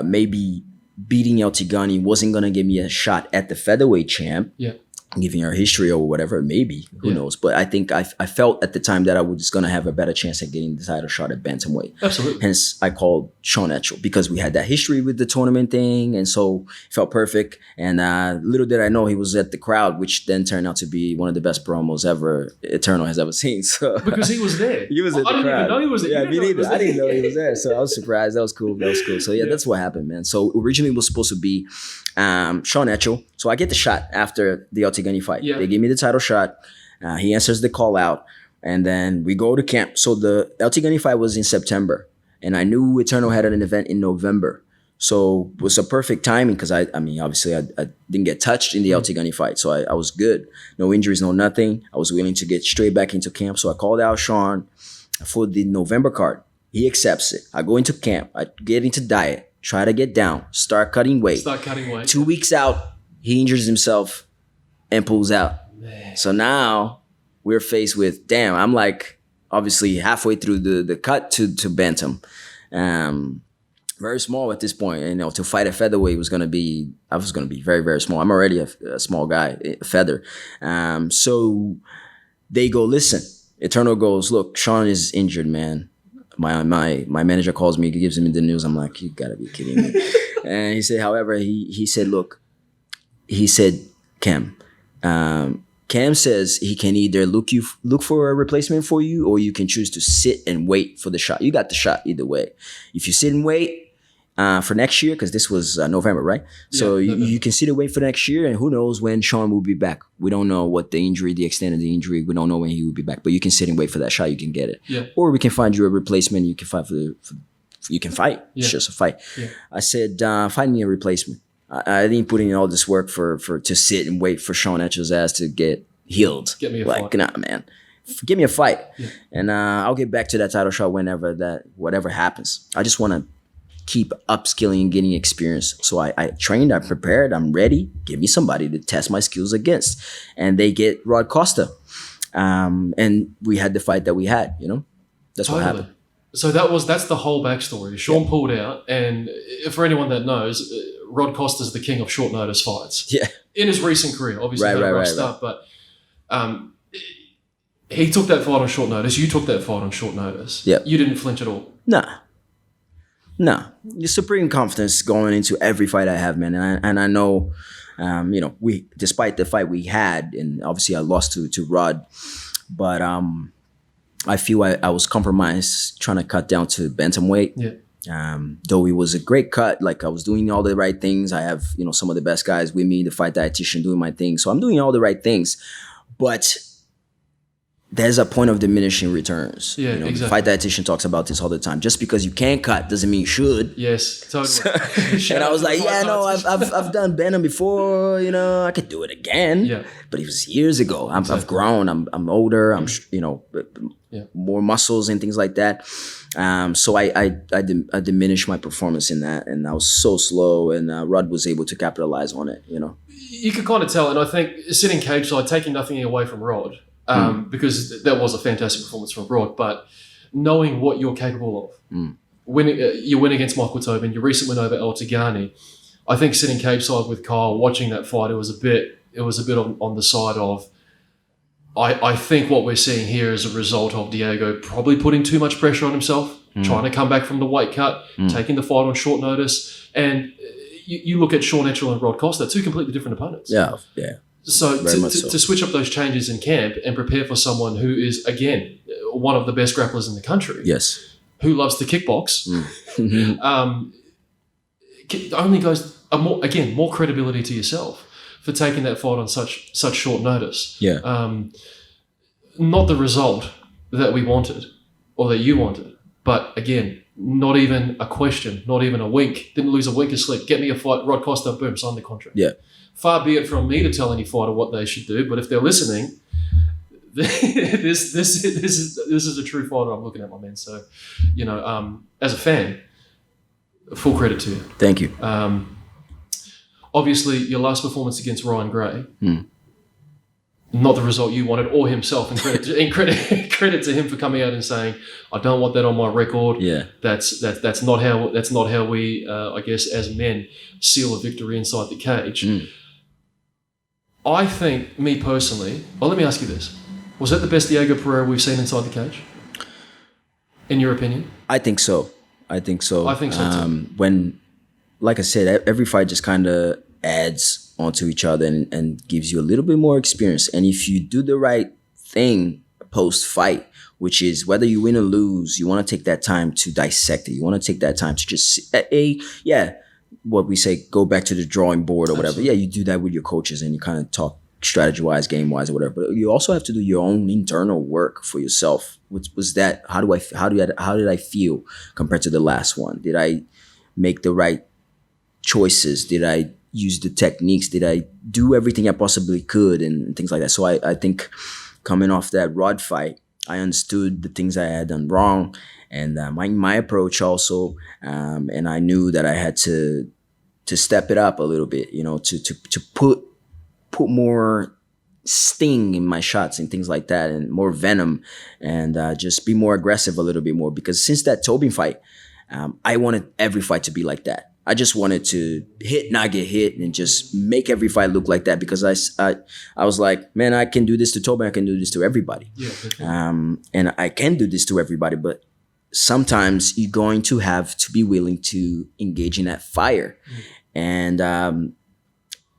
B: maybe beating El Tigani wasn't gonna give me a shot at the featherweight champ. Giving our history or whatever, maybe, who knows? But I think I felt at the time that I was going to have a better chance at getting the title shot at bantamweight.
A: Absolutely.
B: Hence, I called Sean Etchell because we had that history with the tournament thing, and so it felt perfect. And little did I know he was at the crowd, which then turned out to be one of the best promos Eternal has ever seen. So
A: Because he was there.
B: He was at the crowd.
A: I didn't even know he was there.
B: Yeah, me neither. I didn't know he was there. So I was surprised. That was cool. So that's what happened, man. So originally it was supposed to be Sean Etchell. So I get the shot after the El Tigani fight. They give me the title shot. He answers the call out, and then we go to camp. So the El Tigani fight was in September, and I knew Eternal had an event in November. So it was a perfect timing because I mean, obviously I didn't get touched in the El Tigani fight. So I was good. No injuries, no nothing. I was willing to get straight back into camp. So I called out Sean for the November card. He accepts it. I go into camp. I get into diet. Try to get down, start cutting weight. 2 weeks out, he injures himself and pulls out.
A: Man.
B: So now we're faced with, damn, I'm like obviously halfway through the cut to bantam. Very small at this point. And, to fight a featherweight I was going to be very, very small. I'm already a small guy, a feather. So they go, listen, Eternal goes, look, Sean is injured, man. My manager calls me, gives me the news. I'm like, you gotta be kidding me. And he said, however, he said, look, he said, Cam says he can either look for a replacement for you, or you can choose to sit and wait for the shot. You got the shot either way. If you sit and wait for next year, because this was November, right? So you can sit and wait for next year, and who knows when Sean will be back. We don't know what the extent of the injury. We don't know when he will be back, but you can sit and wait for that shot. You can get it. Or we can find you a replacement. You can fight you can fight. It's just a fight. I said, find me a replacement. I didn't put in all this work to sit and wait for Sean Etchell's ass to get healed.
A: Get me a fight.
B: Nah, man. Give me a fight. And I'll get back to that title shot whatever happens. I just want to keep upskilling and getting experience. So I trained, I prepared, I'm ready. Give me somebody to test my skills against. And they get Rod Costa. And we had the fight that we had, That's what happened.
A: So that's the whole backstory. Sean pulled out, and for anyone that knows, Rod Costa's the king of short notice fights.
B: Yeah.
A: In his recent career, obviously had a rough start, but he took that fight on short notice. You took that fight on short notice.
B: Yeah.
A: You didn't flinch at all.
B: Nah. The supreme confidence going into every fight I have, man. And I know, we, despite the fight we had, and obviously I lost to Rod, but I feel I was compromised trying to cut down to bantamweight. Though it was a great cut, like I was doing all the right things. I have, some of the best guys with me, the fight dietitian doing my thing. So I'm doing all the right things, but there's a point of diminishing returns.
A: Yeah,
B: The
A: exactly.
B: fight dietitian talks about this all the time. Just because you can't cut doesn't mean you should.
A: Yes, totally.
B: And I was like, yeah, no, I've done Venom before. I could do it again.
A: Yeah.
B: But it was years ago. I've grown. I'm older. I'm more muscles and things like that. So I diminished my performance in that, and I was so slow. And Rod was able to capitalize on it.
A: You could kind of tell, and I think sitting cage side, taking nothing away from Rod, because that was a fantastic performance from Rod, but knowing what you're capable of, winning, you win against Michael Tobin, your recent win over El Tigani, I think sitting cage side with Kyle, watching that fight, it was a bit on the side of, I think what we're seeing here is a result of Diego probably putting too much pressure on himself, trying to come back from the weight cut, taking the fight on short notice, and you look at Sean Etchell and Rod Costa, two completely different opponents.
B: Yeah.
A: So to switch up those changes in camp and prepare for someone who is, again, one of the best grapplers in the country.
B: Yes.
A: Who loves to kickbox. Only goes, more credibility to yourself for taking that fight on such short notice.
B: Yeah.
A: Not the result that we wanted or that you wanted, but again, not even a question, not even a wink. Didn't lose a wink of sleep. Get me a fight, Rod Costa, boom, sign the contract.
B: Yeah.
A: Far be it from me to tell any fighter what they should do, but if they're listening, this is a true fighter I'm looking at, my man. So, as a fan, full credit to you.
B: Thank you.
A: Obviously, your last performance against Ryan Gray, not the result you wanted, or himself. And credit to him for coming out and saying, "I don't want that on my record."
B: Yeah,
A: that's not how we, I guess, as men, seal a victory inside the cage. I think, me personally, well, let me ask you this: was that the best Diego Pereira we've seen inside the cage? In your opinion?
B: I think so. I think so
A: too.
B: When, like I said, every fight just kind of adds onto each other and gives you a little bit more experience. And if you do the right thing post-fight, which is whether you win or lose, you want to take that time to dissect it. You want to take that time to just, what we say, go back to the drawing board or whatever.
A: Absolutely.
B: Yeah, you do that with your coaches and you kind of talk strategy-wise, game-wise or whatever. But you also have to do your own internal work for yourself. What was that? How did I feel compared to the last one? Did I make the right choices? Did I use the techniques? Did I do everything I possibly could and things like that? So I think coming off that Rod fight, I understood the things I had done wrong and my approach also. And I knew that I had to step it up a little bit, to put more sting in my shots and things like that and more venom and just be more aggressive a little bit more. Because since that Tobin fight, I wanted every fight to be like that. I just wanted to hit, not get hit, and just make every fight look like that because I was like, man, I can do this to Tobin, I can do this to everybody.
A: Yeah,
B: and I can do this to everybody, but sometimes you're going to have to be willing to engage in that fire. And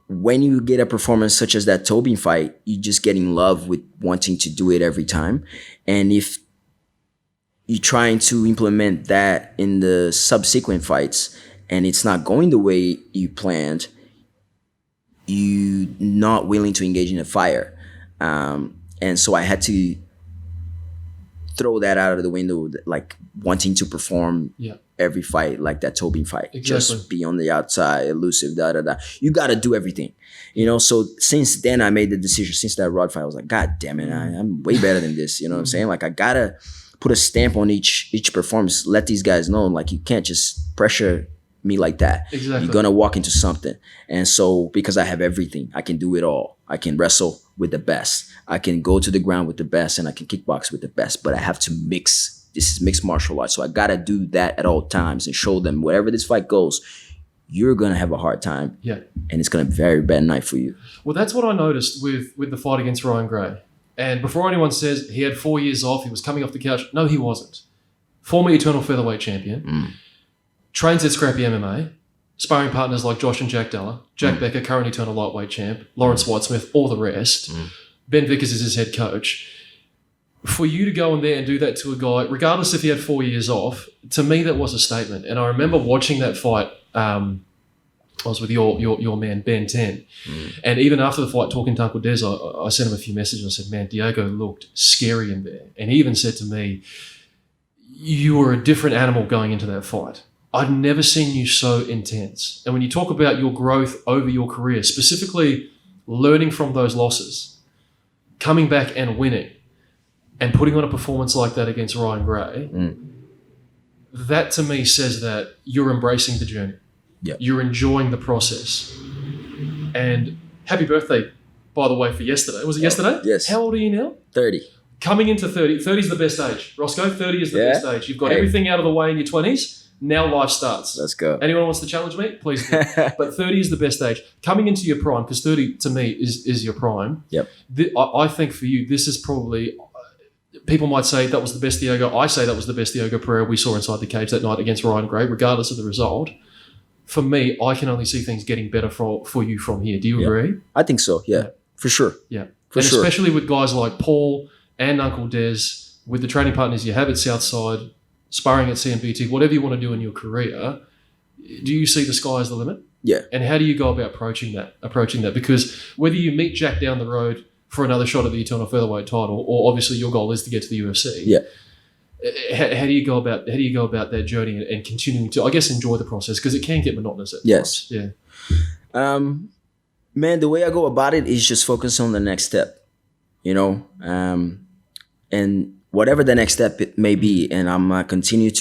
B: when you get a performance such as that Tobin fight, you just get in love with wanting to do it every time. And if you're trying to implement that in the subsequent fights and it's not going the way you planned, you're not willing to engage in the fire. And so I had to throw that out of the window, like wanting to perform every fight like that Tobin fight.
A: Exactly.
B: Just be on the outside, elusive, da-da-da. You got to do everything. So since then I made the decision, since that Rod fight, I was like, God damn it, I'm way better than this. You know what I'm saying? Like I got to put a stamp on each performance, let these guys know, like you can't just pressure me like that.
A: Exactly.
B: You're going to walk into something. And so because I have everything, I can do it all. I can wrestle with the best. I can go to the ground with the best and I can kickbox with the best, but I have to mix. This is mixed martial arts. So I got to do that at all times and show them wherever this fight goes, you're going to have a hard time.
A: Yeah.
B: And it's going to be a very bad night for you.
A: Well, that's what I noticed with the fight against Ryan Gray. And before anyone says he had 4 years off, he was coming off the couch. No, he wasn't. Former Eternal Featherweight champion. Trains at Scrappy MMA. Sparring partners like Josh and Jack Della. Jack Becker, current Eternal Lightweight champ. Lawrence Whitesmith, all the rest. Ben Vickers is his head coach. for you to go in there and do that to a guy, regardless if he had 4 years off, to me that was a statement. And I remember watching that fight. I was with your man Ben 10, and even after the fight, talking to Uncle Des, I sent him a few messages. I said, "Man, Diego looked scary in there," and he even said to me, "You were a different animal going into that fight. I'd never seen you so intense." And when you talk about your growth over your career, specifically learning from those losses, coming back and winning, and putting on a performance like that against Ryan Gray, that to me says that you're embracing the journey.
B: Yeah.
A: You're enjoying the process. And happy birthday, by the way, for yesterday. Was it yesterday?
B: Yes.
A: How old are you now?
B: 30.
A: Coming into 30. 30 is the best age. Roscoe, 30 is the best age. You've got everything out of the way in your 20s. Now life starts.
B: Let's go.
A: Anyone wants to challenge me? Please do. But 30 is the best age. Coming into your prime, because 30 to me is your prime.
B: Yep.
A: I think for you, this is probably... People might say that was the best Diego. I say that was the best Diego Pereira we saw inside the cage that night against Ryan Gray, regardless of the result. For me, I can only see things getting better for you from here. Do you agree?
B: I think so, yeah. For sure.
A: Yeah.
B: For sure.
A: Especially with guys like Paul and Uncle Des, with the training partners you have at Southside, sparring at CMBT, whatever you want to do in your career, do you see the sky as the limit?
B: Yeah.
A: And how do you go about approaching that? Because whether you meet Jack down the road for another shot at the Eternal Featherweight title, or obviously your goal is to get to the UFC.
B: Yeah.
A: How do you go about that journey and continuing to, I guess, enjoy the process, because it can get monotonous at times. Yeah.
B: Man, the way I go about it is just focus on the next step, and whatever the next step it may be, and I'm continue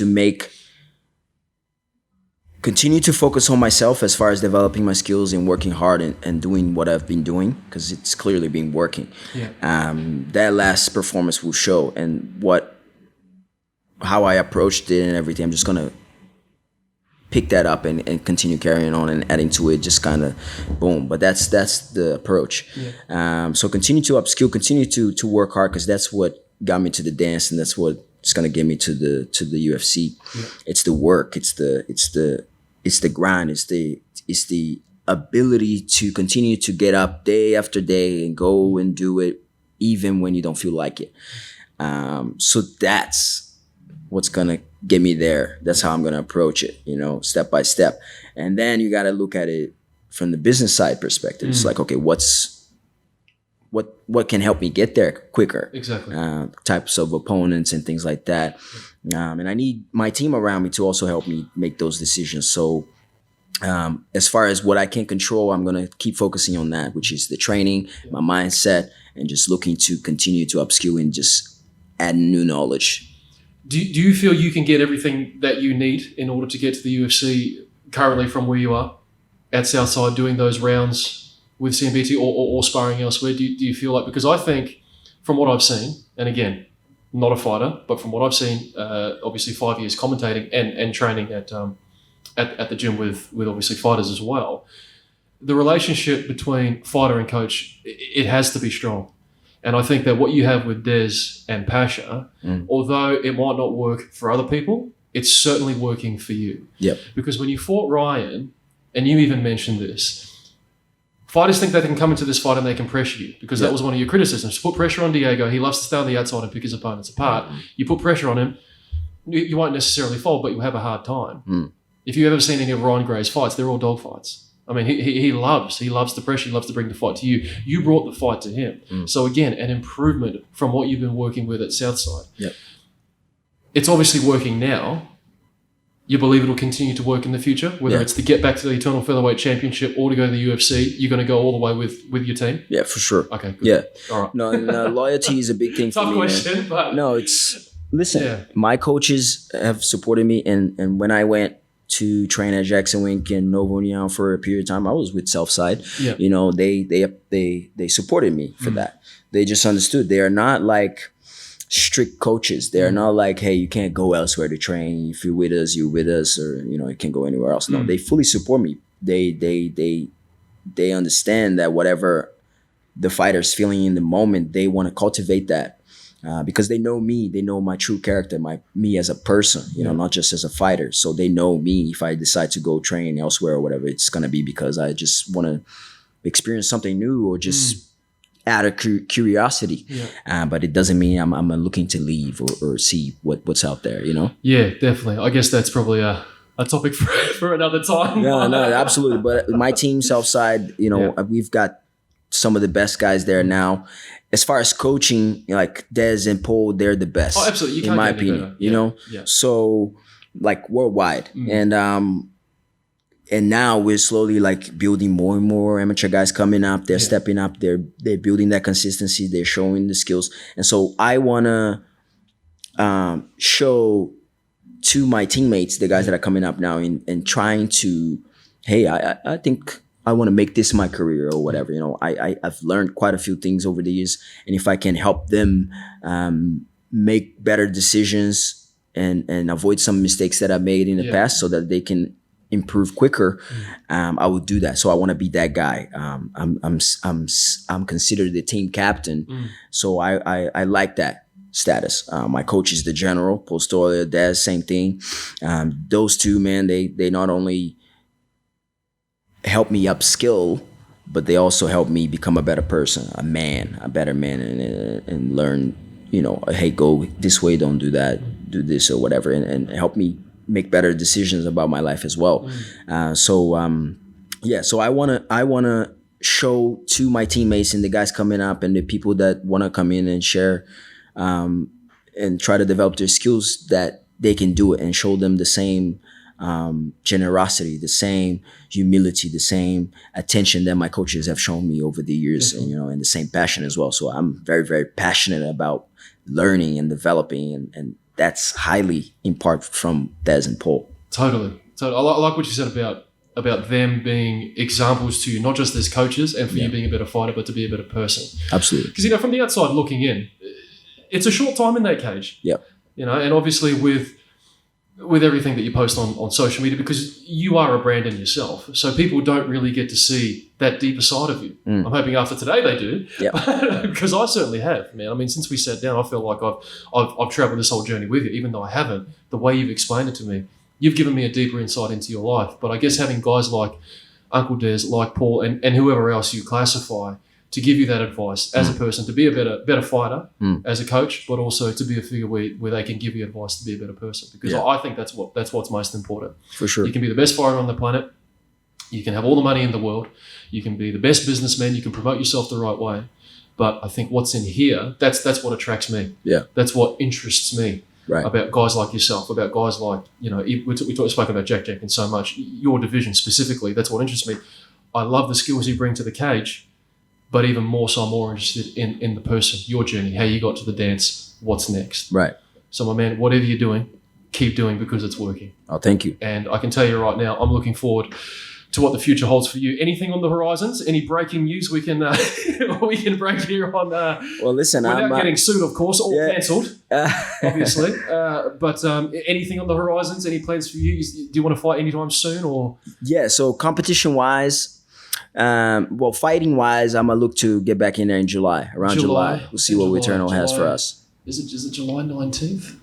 B: to focus on myself as far as developing my skills and working hard and doing what I've been doing, because it's clearly been working.
A: Yeah.
B: That last performance will show, and how I approached it and everything. I'm just gonna pick that up and continue carrying on and adding to it, just kind of boom. But that's the approach. Yeah. So continue to upskill, continue to work hard, because that's what got me to the dance, and that's what's gonna get me to the UFC. Yeah. It's the work, it's the grind, it's the ability to continue to get up day after day and go and do it even when you don't feel like it. So that's what's gonna get me there. That's how I'm gonna approach it, step by step. And then you gotta look at it from the business side perspective. It's like, okay, what can help me get there quicker?
A: Exactly.
B: Types of opponents and things like that. And I need my team around me to also help me make those decisions. So as far as what I can control, I'm gonna keep focusing on that, which is the training, my mindset, and just looking to continue to upskill and just add new knowledge.
A: Do you feel you can get everything that you need in order to get to the UFC currently from where you are at Southside, doing those rounds with CMBT or sparring elsewhere? Do you feel like, because I think from what I've seen, and again, not a fighter, but from what I've seen, obviously 5 years commentating and training at the gym with obviously fighters as well, the relationship between fighter and coach, it has to be strong. And I think that what you have with Des and Pasha, although it might not work for other people, it's certainly working for you.
B: Yep.
A: Because when you fought Ryan, and you even mentioned this, fighters think they can come into this fight and they can pressure you, because that was one of your criticisms. Put pressure on Diego. He loves to stay on the outside and pick his opponents apart. You put pressure on him, you won't necessarily fold, but you'll have a hard time. If you've ever seen any of Ryan Gray's fights, they're all dog fights. I mean, he loves the pressure. He loves to bring the fight to you. You brought the fight to him. So again, an improvement from what you've been working with at Southside.
B: Yep.
A: It's obviously working now. You believe it'll continue to work in the future, whether it's to get back to the Eternal Featherweight Championship or to go to the UFC. You're going to go all the way with your team?
B: Yeah, for sure.
A: Okay, good.
B: Yeah.
A: All right.
B: No, and, loyalty is a big thing for me.
A: Tough question,
B: man.
A: but...
B: No, listen, my coaches have supported me, and when I went to train at Jackson Wink and Novo União for a period of time, I was with Southside.
A: Yeah.
B: They supported me for that. They just understood. They are not like strict coaches. They are not like, hey, you can't go elsewhere to train. If you're with us, you're with us, or you can't go anywhere else. No, they fully support me. They understand that whatever the fighter's feeling in the moment, they want to cultivate that. Because they know me, they know my true character, me as a person, not just as a fighter. So they know me. If I decide to go train elsewhere or whatever, it's gonna be because I just want to experience something new, or just out of curiosity.
A: Yeah.
B: But it doesn't mean I'm looking to leave or see what's out there, you know?
A: Yeah, definitely. I guess that's probably a topic for another time.
B: No, absolutely. But my team, Southside, you know, we've got some of the best guys there now. As far as coaching, like Des and Paul, they're the best.
A: Oh, absolutely. You
B: in
A: can't
B: my
A: get any
B: opinion,
A: better.
B: you know?
A: Yeah.
B: So like worldwide. And now we're slowly like building more and more amateur guys coming up. They're stepping up. They're building that consistency. They're showing the skills. And so I want to show to my teammates, the guys that are coming up now and trying to, hey, I think I want to make this my career or whatever. You know, I've learned quite a few things over the years. And if I can help them make better decisions and avoid some mistakes that I made in the past so that they can improve quicker, I would do that. So I want to be that guy. I'm considered the team captain. So I like that status. My coach is the general, Postolia, Des, same thing. Those two, man, they not only help me upskill, but they also help me become a better person, a better man, and learn, you know, hey, go this way, don't do that, do this or whatever, and help me make better decisions about my life as well. So I wanna show to my teammates and the guys coming up and the people that wanna come in and share and try to develop their skills that they can do it, and show them the same generosity, the same humility, the same attention that my coaches have shown me over the years, and you know, and the same passion as well. So I'm very, very passionate about learning and developing, and that's highly in part from Des and Paul.
A: Totally. I like what you said about them being examples to you, not just as coaches and for you being a better fighter, but to be a better person.
B: Absolutely.
A: Because, you know, from the outside looking in, it's a short time in that cage.
B: Yeah.
A: You know, and obviously with everything that you post on social media, because you are a brand in yourself. So people don't really get to see that deeper side of you. I'm hoping after today they do. Yeah. Because I certainly have, man. I mean, since we sat down, I feel like I've traveled this whole journey with you, even though I haven't. The way you've explained it to me, you've given me a deeper insight into your life. But I guess having guys like Uncle Des, like Paul, and whoever else you classify, to give you that advice as a person, to be a better fighter as a coach, but also to be a figure where they can give you advice to be a better person. Because I think that's what's most important.
B: For sure.
A: You can be the best fighter on the planet. You can have all the money in the world. You can be the best businessman. You can promote yourself the right way. But I think what's in here, that's what attracts me. Yeah. That's what interests me. Right. About guys like yourself, about guys like, you know, we spoke about Jack and so much. Your division specifically, that's what interests me. I love the skills you bring to the cage. But even more so, I'm more interested in the person, your journey, how you got to the dance, what's next. Right. So, my man, whatever you're doing, keep doing because it's working.
B: Oh, thank you.
A: And I can tell you right now, I'm looking forward to what the future holds for you. Anything on the horizons? Any breaking news we can break here on?
B: Well, listen,
A: without getting sued, of course, or cancelled, obviously. But anything on the horizons? Any plans for you? Do you want to fight anytime soon, or?
B: Yeah. So competition-wise. Fighting wise, I'm gonna look to get back in there in July. Around July. We'll see what Eternal has for us.
A: Is it July 19th?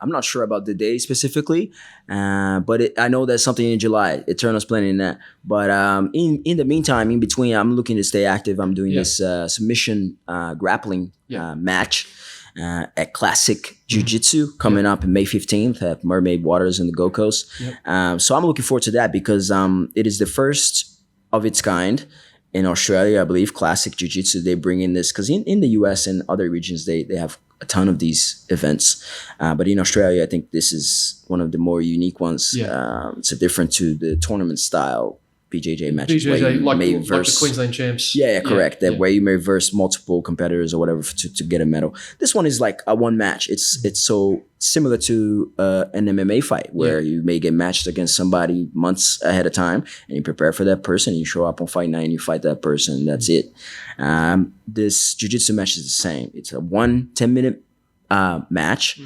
B: I'm not sure about the day specifically, but I know there's something in July. Eternal's planning that. But in the meantime, in between, I'm looking to stay active. I'm doing this submission grappling match at Classic Jiu-Jitsu coming up in May 15th at Mermaid Waters in the Gold Coast. So I'm looking forward to that because it is the first of its kind in Australia, I believe. Classic Jiu-Jitsu, they bring in this because in the US and other regions they have a ton of these events, but in Australia I think this is one of the more unique ones. It's a different to the tournament style BJJ matches.
A: BJJ, like the Queensland champs.
B: Yeah, correct. Where you may verse multiple competitors or whatever to get a medal. This one is like a one match. It's so similar to an MMA fight where you may get matched against somebody months ahead of time and you prepare for that person. You show up on fight night and you fight that person. And that's it. This jiu-jitsu match is the same. It's a 10-minute match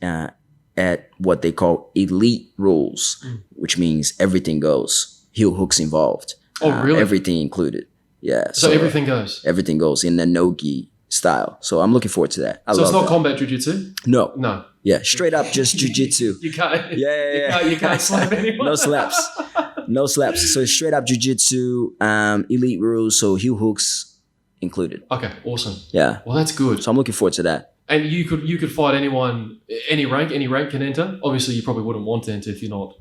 B: at what they call elite rules, which means everything goes. Heel hooks involved.
A: Oh, really?
B: Everything included. Yeah.
A: So everything goes?
B: Everything goes in the no-gi style. So I'm looking forward to that.
A: So it's not combat jiu-jitsu?
B: No. Yeah, straight up just jiu-jitsu.
A: You can't. You can't slap anyone.
B: No slaps. So it's straight up jiu-jitsu, elite rules. So heel hooks included.
A: Okay, awesome.
B: Yeah.
A: Well, that's good.
B: So I'm looking forward to that.
A: And you could fight anyone, any rank can enter. Obviously, you probably wouldn't want to enter if you're not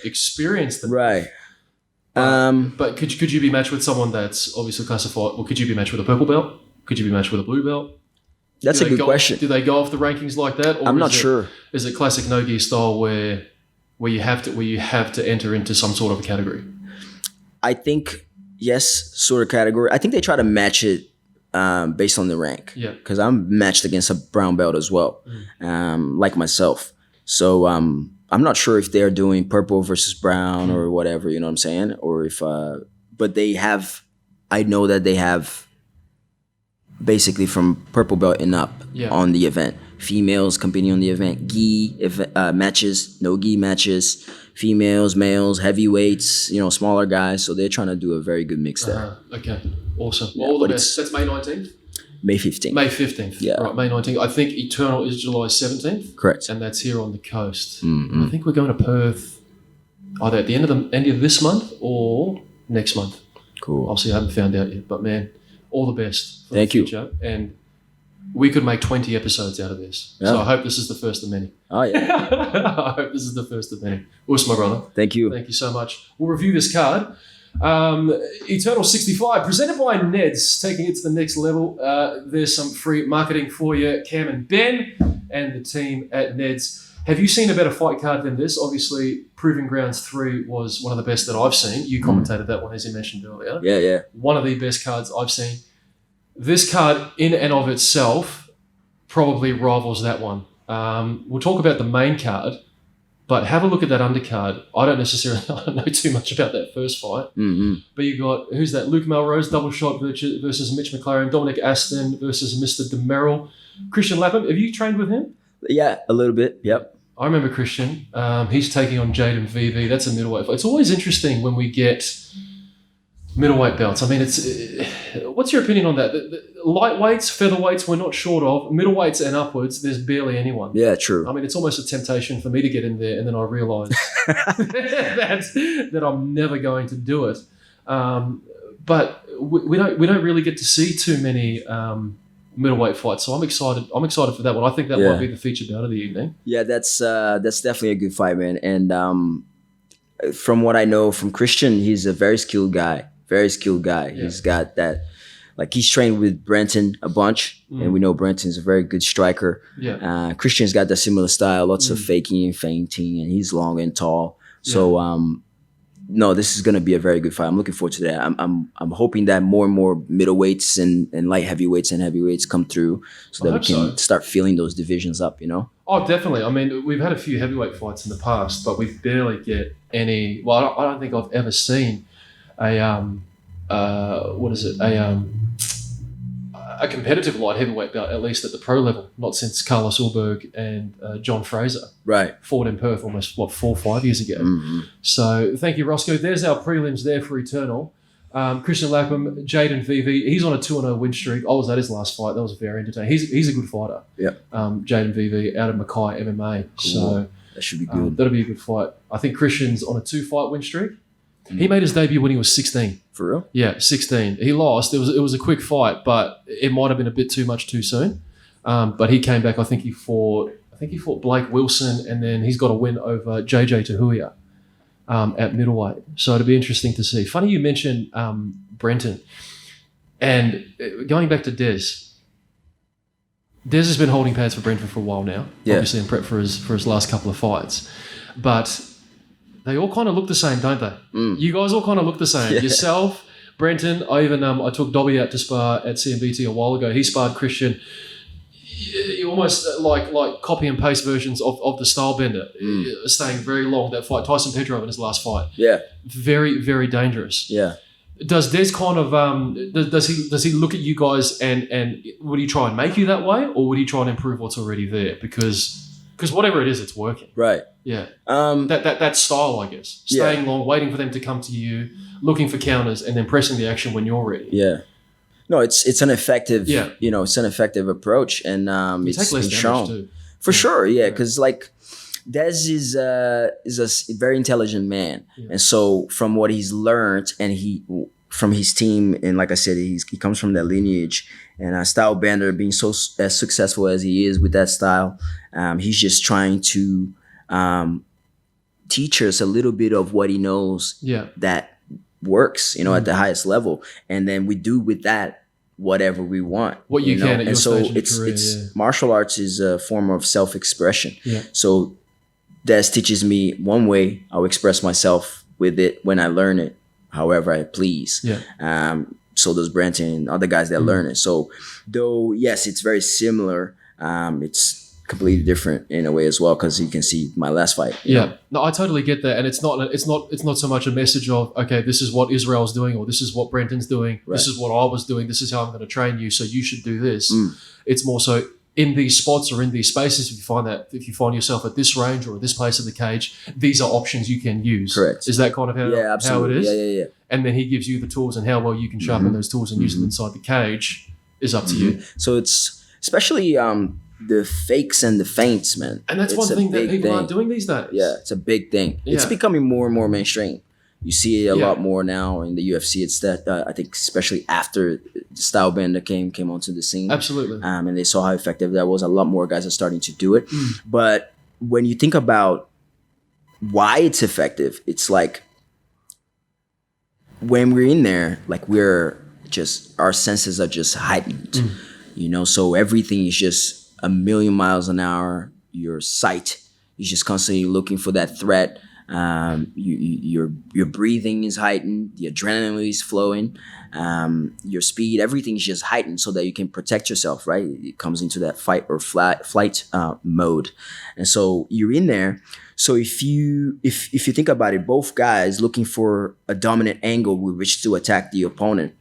A: experienced.
B: Right.
A: But could you be matched with someone that's obviously classified? Or could you be matched with a purple belt? Could you be matched with a blue belt?
B: That's a good question.
A: Do they go off the rankings like that? Or
B: I'm not sure.
A: Is it classic no-gi style where you have to enter into some sort of a category?
B: I think yes, sort of category. I think they try to match it based on the rank.
A: Yeah.
B: Because I'm matched against a brown belt as well, like myself. So I'm not sure if they're doing purple versus brown or whatever. You know what I'm saying? Or if, but they have. I know that they have. Basically from purple belt and up on the event. Females competing on the event. Gi matches, no gi matches. Females, males, heavyweights, smaller guys. So they're trying to do a very good mix there.
A: Okay, awesome. Well, all the best. That's May 19th?
B: May 15th.
A: May 15th.
B: Yeah.
A: Right, May 19th. I think Eternal is July 17th.
B: Correct.
A: And that's here on the coast.
B: Mm-hmm.
A: I think we're going to Perth either at the end of this month or next month.
B: Cool.
A: Obviously, I haven't found out yet. But, man, all the best for
B: Thank
A: the future. And we could make 20 episodes out of this. Yeah. So I hope this is the first of many.
B: Oh, yeah.
A: I hope this is the first of many. Us, my brother.
B: Thank you.
A: Thank you so much. We'll review this card. Eternal 65, presented by Neds, taking it to the next level. There's some free marketing for you, Cam and Ben, and the team at Neds. Have you seen a better fight card than this? Obviously, Proving Grounds 3 was one of the best that I've seen. You commentated that one, as you mentioned earlier.
B: Yeah.
A: One of the best cards I've seen. This card, in and of itself, probably rivals that one. We'll talk about the main card, but have a look at that undercard. I don't know too much about that first fight.
B: Mm-hmm.
A: But you got, who's that? Luke Melrose, double shot versus Mitch McLaren. Dominic Aston versus Mr. DeMerrill. Christian Lapham, have you trained with him?
B: Yeah, a little bit. Yep.
A: I remember Christian. He's taking on Jaden VV. That's a middleweight fight. It's always interesting when we get middleweight belts. I mean, what's your opinion on that? The lightweights, featherweights, we're not short of. Middleweights and upwards, there's barely anyone.
B: Yeah, true.
A: I mean, it's almost a temptation for me to get in there, and then I realise that I'm never going to do it. But we don't really get to see too many middleweight fights, so I'm excited. I'm excited for that one. I think that might be the feature bout of the evening. Yeah,
B: that's definitely a good fight, man. And from what I know from Christian, he's a very skilled guy. Yeah. He's got that, like he's trained with Brenton a bunch, and we know Brenton's a very good striker.
A: Yeah.
B: Christian's got that similar style, lots of faking and feinting, and he's long and tall. So no, this is going to be a very good fight. I'm looking forward to that. I'm hoping that more and more middleweights and light heavyweights and heavyweights come through, so that we can start filling those divisions up.
A: Oh, definitely. I mean, we've had a few heavyweight fights in the past, but we barely get any. Well, I don't think I've ever seen a competitive light heavyweight bout, at least at the pro level, not since Carlos Ulberg and John Fraser fought in Perth almost 4 or 5 years ago. So thank you, Roscoe. There's our prelims there for Eternal. Christian Lapham, Jaden VV, he's on a 2-0 win streak. I was at his last fight. That was very entertaining. He's a good fighter. Jaden VV out of Mackay MMA. Cool. So
B: that should be good.
A: That'll be a good fight. I think Christian's on a 2-fight win streak. He made his debut when he was 16.
B: For real?
A: Yeah, 16. He lost. It was a quick fight, but it might have been a bit too much too soon. But he came back. I think he fought Blake Wilson, and then he's got a win over JJ Tahuya at middleweight. So it'll be interesting to see. Funny you mentioned Brenton. And going back to Des has been holding pads for Brenton for a while now, obviously in prep for his last couple of fights. But they all kind of look the same, don't they? You guys all kind of look the same. Yourself, Brenton, I took Dobby out to spar at CMBT a while ago. He sparred Christian. You almost like copy and paste versions of the style bender, staying very long. That fight, Tyson Pedro in his last fight. Yeah. Very, very dangerous. Yeah. Does Des kind of does he look at you guys and would he try and make you that way, or would he try and improve what's already there? Because whatever it is, it's working. Right. Yeah. That style, I guess. Staying long, waiting for them to come to you, looking for counters, and then pressing the action when you're ready. Yeah. No, it's an effective. Yeah. It's an effective approach, and it's been shown too. For sure. Yeah, because like Des is a very intelligent man, and so from what he's learned, and
B: from his team, and like I said, he comes from that lineage. And Style Bender being as successful as he is with that style, he's just trying to teach us a little bit of what he knows that works, at the highest level, and then we do with that whatever we want.
A: What you can at your stage in your
B: it's
A: career,
B: martial arts is a form of self-expression.
A: Yeah.
B: So Des teaches me one way. I'll express myself with it when I learn it, however I please.
A: Yeah.
B: So does Brenton and other guys that learn it. So though, yes, it's very similar. It's completely different in a way as well, because you can see my last fight. You know?
A: No, I totally get that, and it's not so much a message of, okay, this is what Israel's doing, or this is what Brenton's doing, this is what I was doing, this is how I'm going to train you, so you should do this. It's more so in these spots or in these spaces. If you find yourself at this range or at this place of the cage, these are options you can use.
B: Correct.
A: Is that kind of how it is?
B: Yeah.
A: And then he gives you the tools, and how well you can sharpen those tools and use them inside the cage is up to you.
B: So it's especially the fakes and the feints, man.
A: And that's one thing that people aren't doing these days.
B: Yeah, it's a big thing. Yeah. It's becoming more and more mainstream. You see it a lot more now in the UFC. It's that I think especially after Style Bender came onto the scene.
A: Absolutely.
B: And they saw how effective that was. A lot more guys are starting to do it. But when you think about why it's effective, it's like when we're in there, like our senses are just heightened. So everything is just a million miles an hour. Your sight is just constantly looking for that threat. Your breathing is heightened. The adrenaline is flowing. Your speed, everything is just heightened so that you can protect yourself. Right? It comes into that fight or flight mode, and so you're in there. So if you think about it, both guys looking for a dominant angle with which to attack the opponent.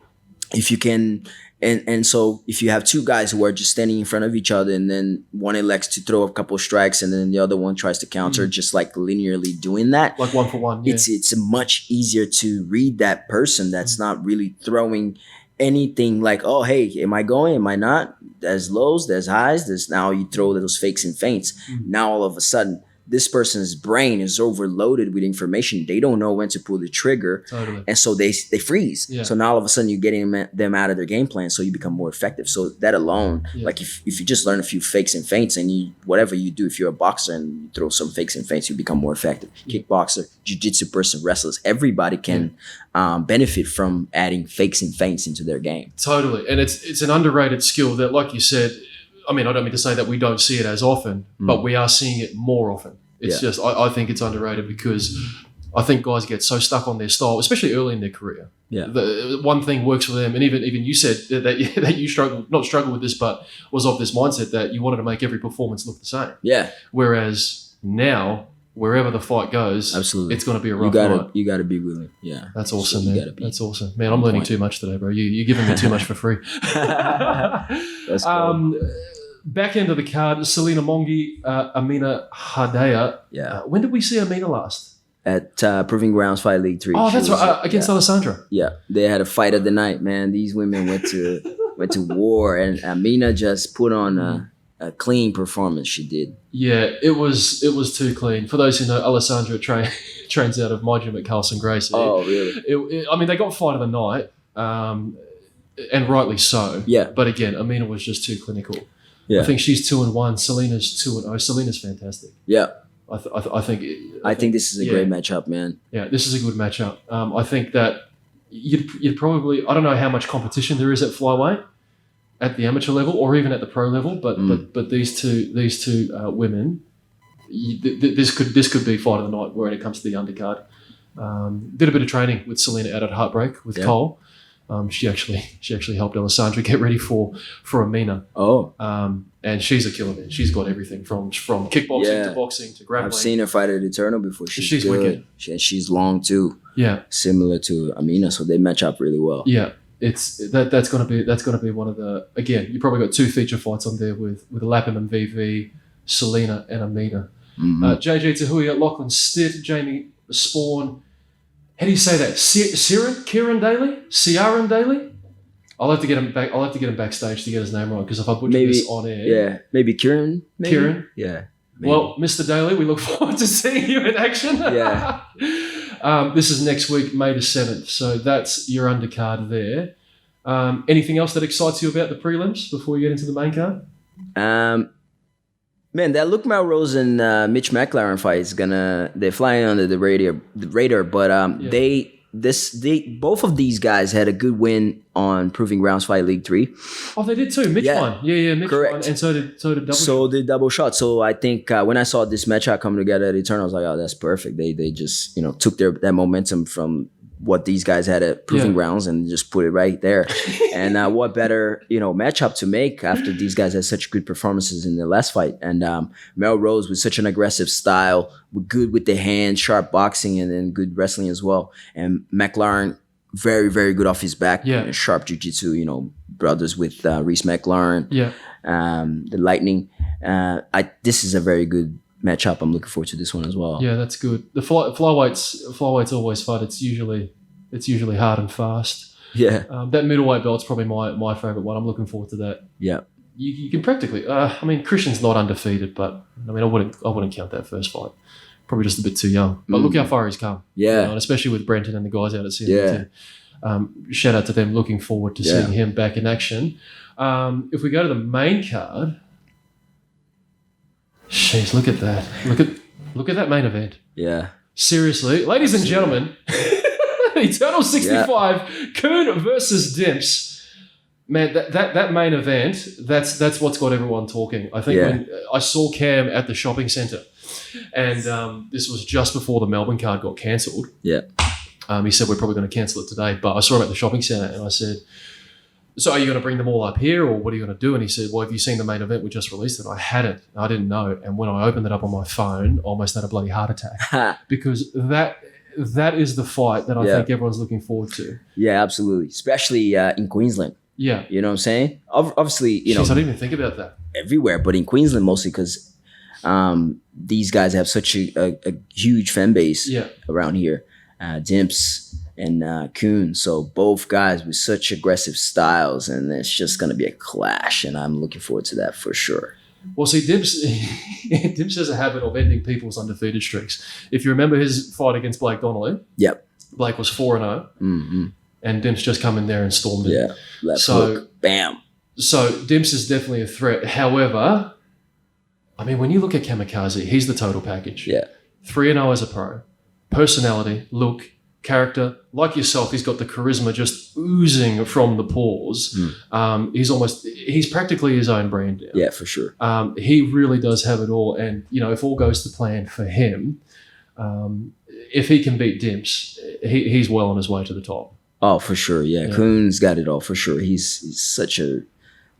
B: If you can. And so if you have two guys who are just standing in front of each other, and then one elects to throw a couple of strikes and then the other one tries to counter, just like linearly doing that.
A: Like one for one. Yeah.
B: It's much easier to read that person that's not really throwing anything like, oh, hey, am I going? Am I not? There's lows, there's highs. Now you throw those fakes and feints. Now all of a sudden, this person's brain is overloaded with information. They don't know when to pull the trigger.
A: Totally.
B: And so they freeze. Yeah. So now all of a sudden you're getting them out of their game plan, so you become more effective. So that alone, like if you just learn a few fakes and feints, and whatever you do, if you're a boxer and you throw some fakes and feints, you become more effective. Kickboxer, jiu-jitsu person, wrestlers, everybody can benefit from adding fakes and feints into their game.
A: Totally. And it's an underrated skill that, like you said, I mean, I don't mean to say that we don't see it as often, but we are seeing it more often. It's just, I think it's underrated, because I think guys get so stuck on their style, especially early in their career. Yeah. The one thing works for them, and even you said that you struggle with this, but was of this mindset that you wanted to make every performance look the same. Yeah. Whereas now, wherever the fight goes, absolutely, it's going to be a rough fight.
B: You got to be willing. Yeah.
A: That's awesome, man. That's awesome. Man, I'm learning too much today, bro. You're giving me too much for free. That's cool. Back end of the card, Selena Mongi, Amina Hadea. Yeah. When did we see Amina last?
B: At Proving Grounds Fight League 3.
A: Oh, that's right. Against Alessandra.
B: Yeah. They had a fight of the night, man. These women went to war, and Amina just put on a clean performance. She did.
A: Yeah, it was too clean. For those who know, Alessandra trains out of my gym at Carlson Gracie.
B: Oh, really?
A: I mean, they got fight of the night, and rightly so. Yeah. But again, Amina was just too clinical. Yeah. I think she's 2-1. Selena's 2-0. Selena's fantastic. Yeah. I think
B: this is a great matchup, man.
A: Yeah, this is a good matchup. I think that you'd probably, I don't know how much competition there is at flyweight at the amateur level or even at the pro level, but these two women, this could be fight of the night when it comes to the undercard. Did a bit of training with Selena out at Heartbreak with Cole. She actually helped Alessandra get ready for Amina. Oh. And she's a killer, man. She's got everything from kickboxing to boxing to grappling.
B: I've seen her fight at Eternal before. She's good.
A: Wicked.
B: She's long too. Yeah. Similar to Amina, so they match up really well.
A: Yeah. That's gonna be one of the, again, you probably got two feature fights on there with Lapham and VV, Selena and Amina. Mm-hmm. JJ Tahuya, Lachlan Stitt, Jamie Spawn. How do you say that? Kieran Daly? I'll have to get him back. I'll have to get him backstage to get his name right, because if I butcher this on air,
B: maybe Kieran.
A: Kieran, yeah. Maybe. Well, Mr. Daly, we look forward to seeing you in action. Yeah. This is next week, May the 7th. So that's your undercard there. Anything else that excites you about the prelims before we get into the main card?
B: Man, that Luke Melrose and Mitch McLaren fight is they're flying under the radar, but both of these guys had a good win on Proving Grounds Fight League 3.
A: Oh, they did too. Mitch won. Yeah, Mitch
B: correct.
A: won, and so did Double Shot.
B: So did Double Shot. So I think when I saw this matchup come together at Eternal, I was like, oh, that's perfect. They just took that momentum from what these guys had at Proving Grounds and just put it right there. And what better matchup to make after these guys had such good performances in their last fight. And Melrose with such an aggressive style, good with the hands, sharp boxing, and then good wrestling as well. And McLaren, very, very good off his back. And sharp jiu-jitsu, brothers with Reese McLaren. The Lightning. This is a very good matchup. I'm looking forward to this one as well.
A: Yeah, that's good. The flyweights always fun. It's usually hard and fast.
B: Yeah.
A: That middleweight belt's probably my favorite one. I'm looking forward to that.
B: Yeah.
A: You can practically. Christian's not undefeated, but I wouldn't count that first fight. Probably just a bit too young. But look how far he's come.
B: Yeah.
A: And especially with Brenton and the guys out at CMT. Shout out to them. Looking forward to seeing him back in action. If we go to the main card. Jeez, look at that. Look at that main event.
B: Yeah.
A: Seriously. Ladies and gentlemen, Eternal 65, Kuhn versus Dimps. Man, that main event, that's what's got everyone talking. I think when I saw Cam at the shopping centre, and this was just before the Melbourne card got cancelled.
B: Yeah.
A: He said, we're probably going to cancel it today, but I saw him at the shopping centre and I said, so are you going to bring them all up here or what are you going to do? And he said, well, have you seen the main event? We just released it. I hadn't. I didn't know. And when I opened it up on my phone, I almost had a bloody heart attack because that is the fight that I think everyone's looking forward to. Yeah,
B: absolutely. Especially in Queensland.
A: Yeah.
B: You know what I'm saying? Obviously,
A: Jeez, I didn't even think about that.
B: Everywhere, but in Queensland mostly because these guys have such a huge fan base around here. Dimps and Kuhn. So both guys with such aggressive styles, and it's just going to be a clash, and I'm looking forward to that for sure.
A: Well, see, Dimps has a habit of ending people's undefeated streaks. If you remember his fight against Blake Donnelly, Blake was 4-0, and Dimps just come in there and stormed it.
B: Yeah, left hook, bam.
A: So Dimps is definitely a threat. However, when you look at Kamikaze, he's the total package.
B: Yeah.
A: 3-0 as a pro. Personality, look, character, like yourself, he's got the charisma just oozing from the pores. He's practically his own brand now.
B: Yeah, for sure.
A: He really does have it all. And, if all goes to plan for him, if he can beat Dimps, he's well on his way to the top.
B: Oh, for sure. Yeah. Kuhn's got it all for sure. He's such a,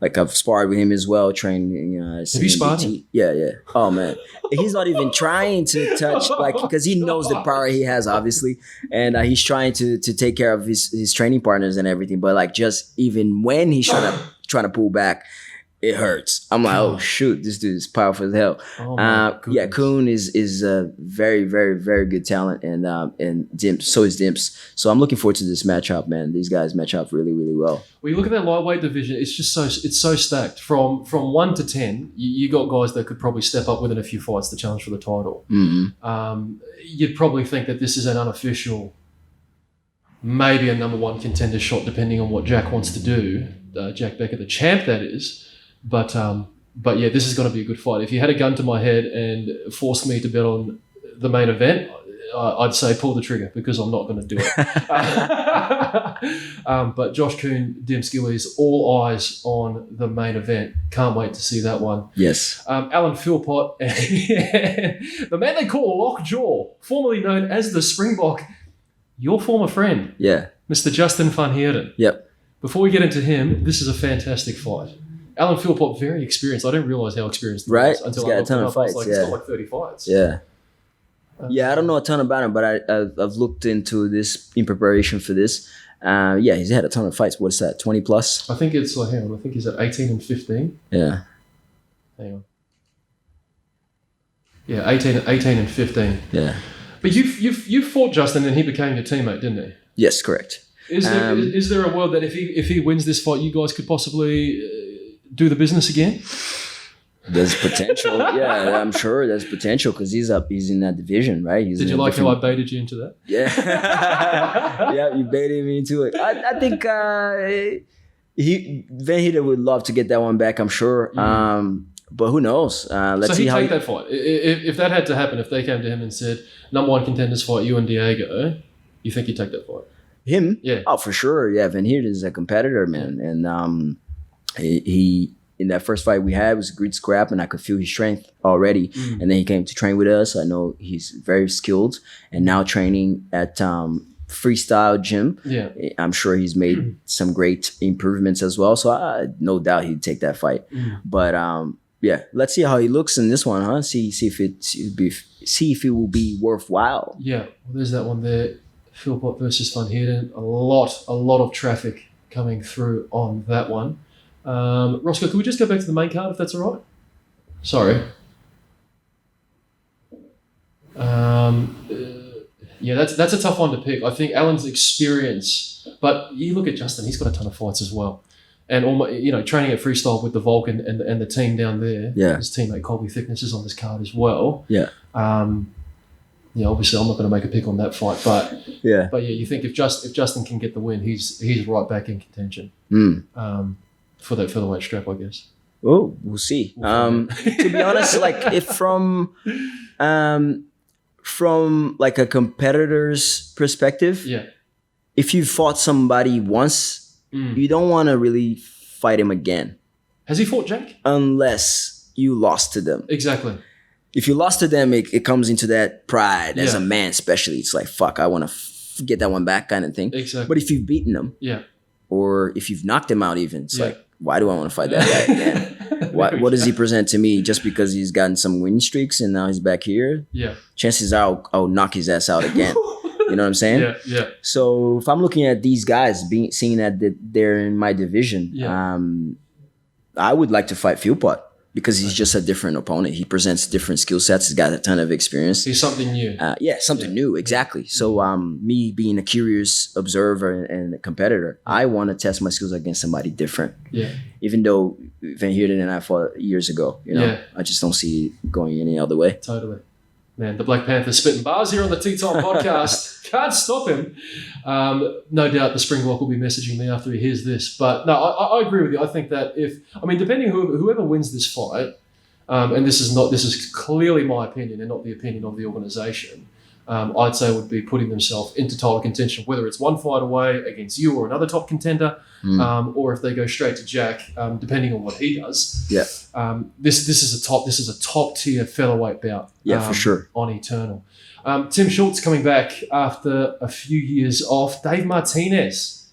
B: I've sparred with him as well, training.
A: Have you sparred him?
B: Yeah. Oh, man. He's not even trying to touch, because he knows the power he has, obviously. And he's trying to take care of his training partners and everything. But, just even when he's trying to pull back, it hurts. I'm like, oh, shoot, this dude is powerful as hell. Kuhn is a very, very, very good talent. And Dimps, so is Dimps. So I'm looking forward to this matchup, man. These guys match up really, really well.
A: Well, you look at that lightweight division, it's just so stacked. From 1 to 10, you got guys that could probably step up within a few fights to challenge for the title. You'd probably think that this is an unofficial, maybe a number one contender shot, depending on what Jack wants to do. Jack Becker, the champ, that is. But yeah, this is going to be a good fight. If you had a gun to my head and forced me to bet on the main event, I'd say pull the trigger because I'm not going to do it. But Josh Kuhn, Dimps Gillies, all eyes on the main event. Can't wait to see that one.
B: Yes.
A: Alan Philpott, the man they call Lockjaw, formerly known as the Springbok, your former friend.
B: Yeah.
A: Mr. Justin Van Heerden.
B: Yep.
A: Before we get into him, this is a fantastic fight. Alan Philpott, very experienced. I didn't realize how experienced he was until
B: he's got a ton of fights.
A: He's got 30 fights.
B: Yeah. I don't know a ton about him, but I've looked into this in preparation for this. He's had a ton of fights. What's that, 20 plus?
A: I think it's, hang on, I think he's at 18 and 15.
B: Yeah.
A: Hang on. Yeah, 18 and 15.
B: Yeah.
A: But you fought Justin and he became your teammate, didn't he?
B: Yes, correct.
A: Is there a world that if he wins this fight, you guys could possibly do the business again?
B: There's potential. Yeah, I'm sure there's potential because he's in that division, right?
A: Did you like how I baited you into that?
B: Yeah. Yeah, you baited me into it. I think Van Heerden would love to get that one back, I'm sure. But who knows? Let's see how
A: take that fight. If that had to happen, if they came to him and said, number one contenders fight, you and Diego, you think he'd take that fight?
B: Him?
A: Yeah.
B: Oh, for sure. Yeah, Van Heerden is a competitor, man. And he in that first fight we had was a great scrap, and I could feel his strength already. And then he came to train with us. I know he's very skilled, and now training at Freestyle Gym.
A: Yeah,
B: I'm sure he's made some great improvements as well. So no doubt he'd take that fight. But yeah, let's see how he looks in this one, huh? See if it will be worthwhile.
A: Yeah, well, there's that one there. Philpott versus Van Heerden. A lot of traffic coming through on that one. Roscoe, can we just go back to the main card if that's all right? Sorry. Yeah, that's a tough one to pick. I think Alan's experience, but you look at Justin; he's got a ton of fights as well, and almost, training at Freestyle with the Volk and the team down there.
B: Yeah,
A: his teammate Colby Thickness is on this card as well.
B: Yeah.
A: Yeah, obviously I'm not going to make a pick on that fight, but
B: yeah,
A: you think if Justin can get the win, he's right back in contention. For that featherweight strap, I guess.
B: Oh, we'll see. To be honest, like if from like a competitor's perspective,
A: yeah,
B: if you fought somebody once, you don't want to really fight him again.
A: Has he fought Jack?
B: Unless you lost to them.
A: Exactly.
B: If you lost to them, it comes into that pride as a man, especially. It's like, fuck, I want to get that one back kind of thing.
A: Exactly.
B: But if you've beaten them,
A: yeah,
B: or if you've knocked him out even, it's like, why do I want to fight that guy again? What does he present to me just because he's gotten some win streaks and now he's back here?
A: Yeah.
B: Chances are I'll knock his ass out again. You know what I'm saying?
A: Yeah, yeah.
B: So if I'm looking at these guys, seeing that they're in my division, I would like to fight Philpott because he's just a different opponent. He presents different skill sets. He's got a ton of experience.
A: He's something new.
B: Something new, exactly. So me being a curious observer and a competitor, I want to test my skills against somebody different.
A: Yeah.
B: Even though Van Heerden and I fought years ago, I just don't see it going any other way.
A: Totally. Man, the Black Panther spitting bars here on the Tea Time podcast. Can't stop him. No doubt the Springbok will be messaging me after he hears this. But no, I agree with you. I think that depending whoever wins this fight, and this is clearly my opinion and not the opinion of the organisation, I'd say would be putting themselves into title contention, whether it's one fight away against you or another top contender, or if they go straight to Jack, depending on what he does.
B: Yeah.
A: This is a top tier featherweight bout.
B: Yeah, for sure.
A: On Eternal. Tim Schultz coming back after a few years off. Dave Martinez.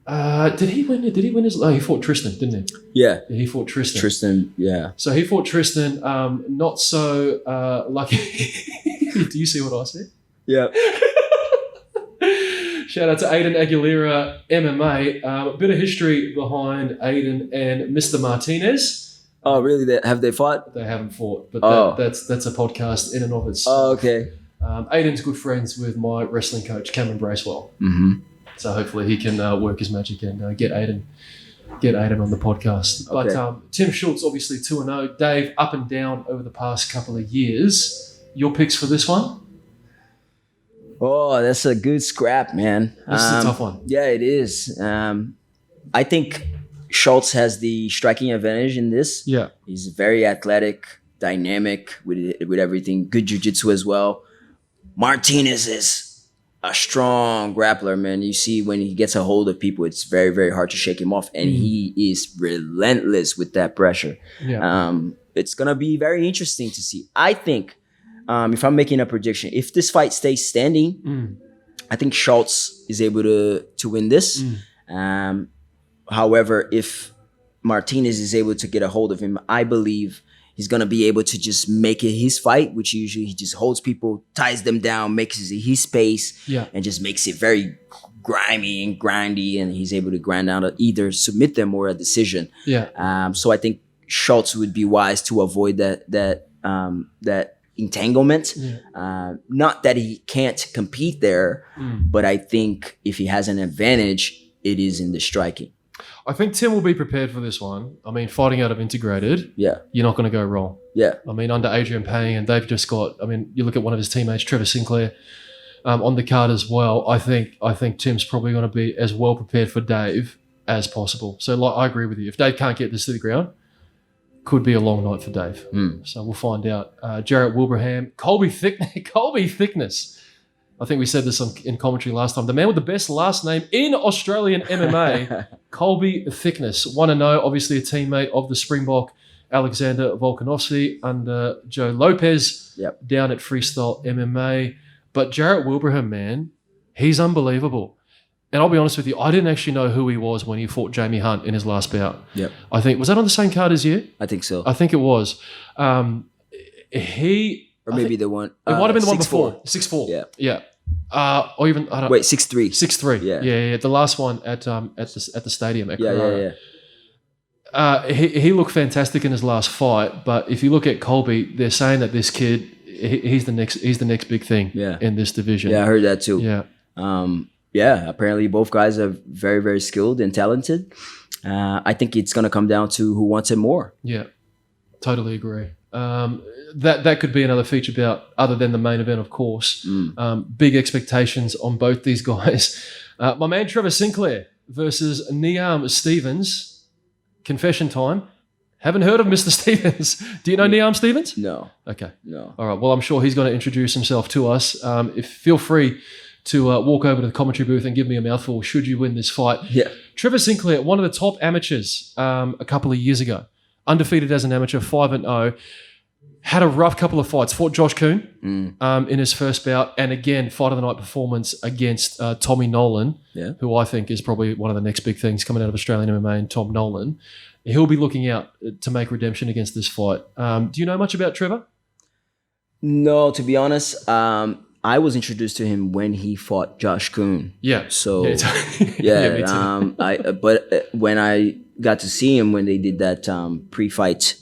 A: Did he win? Did he win his? Oh, he fought Tristan, didn't he?
B: Yeah.
A: He fought Tristan.
B: Tristan, yeah.
A: So he fought Tristan. Not so lucky. Do you see what I see?
B: Yeah.
A: Shout out to Aiden Aguilera, MMA. A bit of history behind Aiden and Mr. Martinez.
B: Oh, really? Have they fought?
A: They haven't fought, but that's a podcast in and of itself.
B: Oh, okay.
A: Aiden's good friends with my wrestling coach, Cameron Bracewell.
B: Mm-hmm.
A: So hopefully he can work his magic and get Aiden on the podcast.
B: Okay.
A: But Tim Schultz, obviously 2-0. Dave, up and down over the past couple of years. Your picks for this one?
B: Oh, that's a good scrap, man.
A: This is a tough one.
B: Yeah, it is. I think Schultz has the striking advantage in this.
A: Yeah.
B: He's very athletic, dynamic with everything. Good jiu-jitsu as well. Martinez is a strong grappler, man. You see when he gets a hold of people, it's very, very hard to shake him off. And he is relentless with that pressure.
A: Yeah.
B: It's going to be very interesting to see. I think, if I'm making a prediction, if this fight stays standing, I think Schultz is able to win this. However, if Martinez is able to get a hold of him, I believe he's going to be able to just make it his fight, which usually he just holds people, ties them down, makes it his space, and just makes it very grimy and grindy, and he's able to grind down to either submit them or a decision.
A: Yeah.
B: So I think Schultz would be wise to avoid that entanglement. Not that he can't compete there, but I think if he has an advantage, it is in the striking.
A: I think Tim will be prepared for this one. I mean, fighting out of Integrated,
B: Yeah.
A: you're not going to go wrong.
B: Yeah.
A: I mean, under Adrian Payne, and they've just got, I mean, you look at one of his teammates, Trevor Sinclair, on the card as well. I think Tim's probably going to be as well prepared for Dave as possible. So like, I agree with you. If Dave can't get this to the ground, could be a long night for Dave. So we'll find out. Jarrett Wilbraham, Colby Thickness. I think we said this in commentary last time. The man with the best last name in Australian MMA, Colby Thickness. 1-0, obviously a teammate of the Springbok, Alexander Volkanovski, under Joe Lopez down at Freestyle MMA. But Jarrett Wilbraham, man, he's unbelievable. And I'll be honest with you, I didn't actually know who he was when he fought Jamie Hunt in his last bout.
B: Yep.
A: I think, was that on the same card as you?
B: I think so.
A: I think it was.
B: Or maybe the one.
A: It might have been the one
B: 6'4".
A: before. 6'4".
B: Yeah.
A: Or even, I don't
B: Wait, 6'3".
A: 6'3". Yeah. The last one at the stadium at Carrara.
B: Yeah.
A: He looked fantastic in his last fight, but if you look at Colby, they're saying that this kid, he's the next big thing in this division.
B: Yeah, I heard that too.
A: Yeah.
B: Apparently both guys are very, very skilled and talented. I think it's going to come down to who wants it more.
A: Yeah, totally agree. That could be another feature bout other than the main event, of course. Big expectations on both these guys. My man Trevor Sinclair versus Niamh Stevens. Confession time. Haven't heard of Mr. Stevens. Do you know Niamh Stevens?
B: No.
A: Okay.
B: No.
A: All right. Well, I'm sure he's going to introduce himself to us. Feel free to walk over to the commentary booth and give me a mouthful should you win this fight.
B: Yeah.
A: Trevor Sinclair, one of the top amateurs a couple of years ago. Undefeated as an amateur, 5-0. Had a rough couple of fights. Fought Josh Kuhn in his first bout. And again, fight of the night performance against Tommy Nolan, who I think is probably one of the next big things coming out of Australian MMA, and Tom Nolan. He'll be looking out to make redemption against this fight. Do you know much about Trevor?
B: No, to be honest, I was introduced to him when he fought Josh Kuhn.
A: Yeah.
B: So
A: me too.
B: But when I got to see him when they did that pre-fight,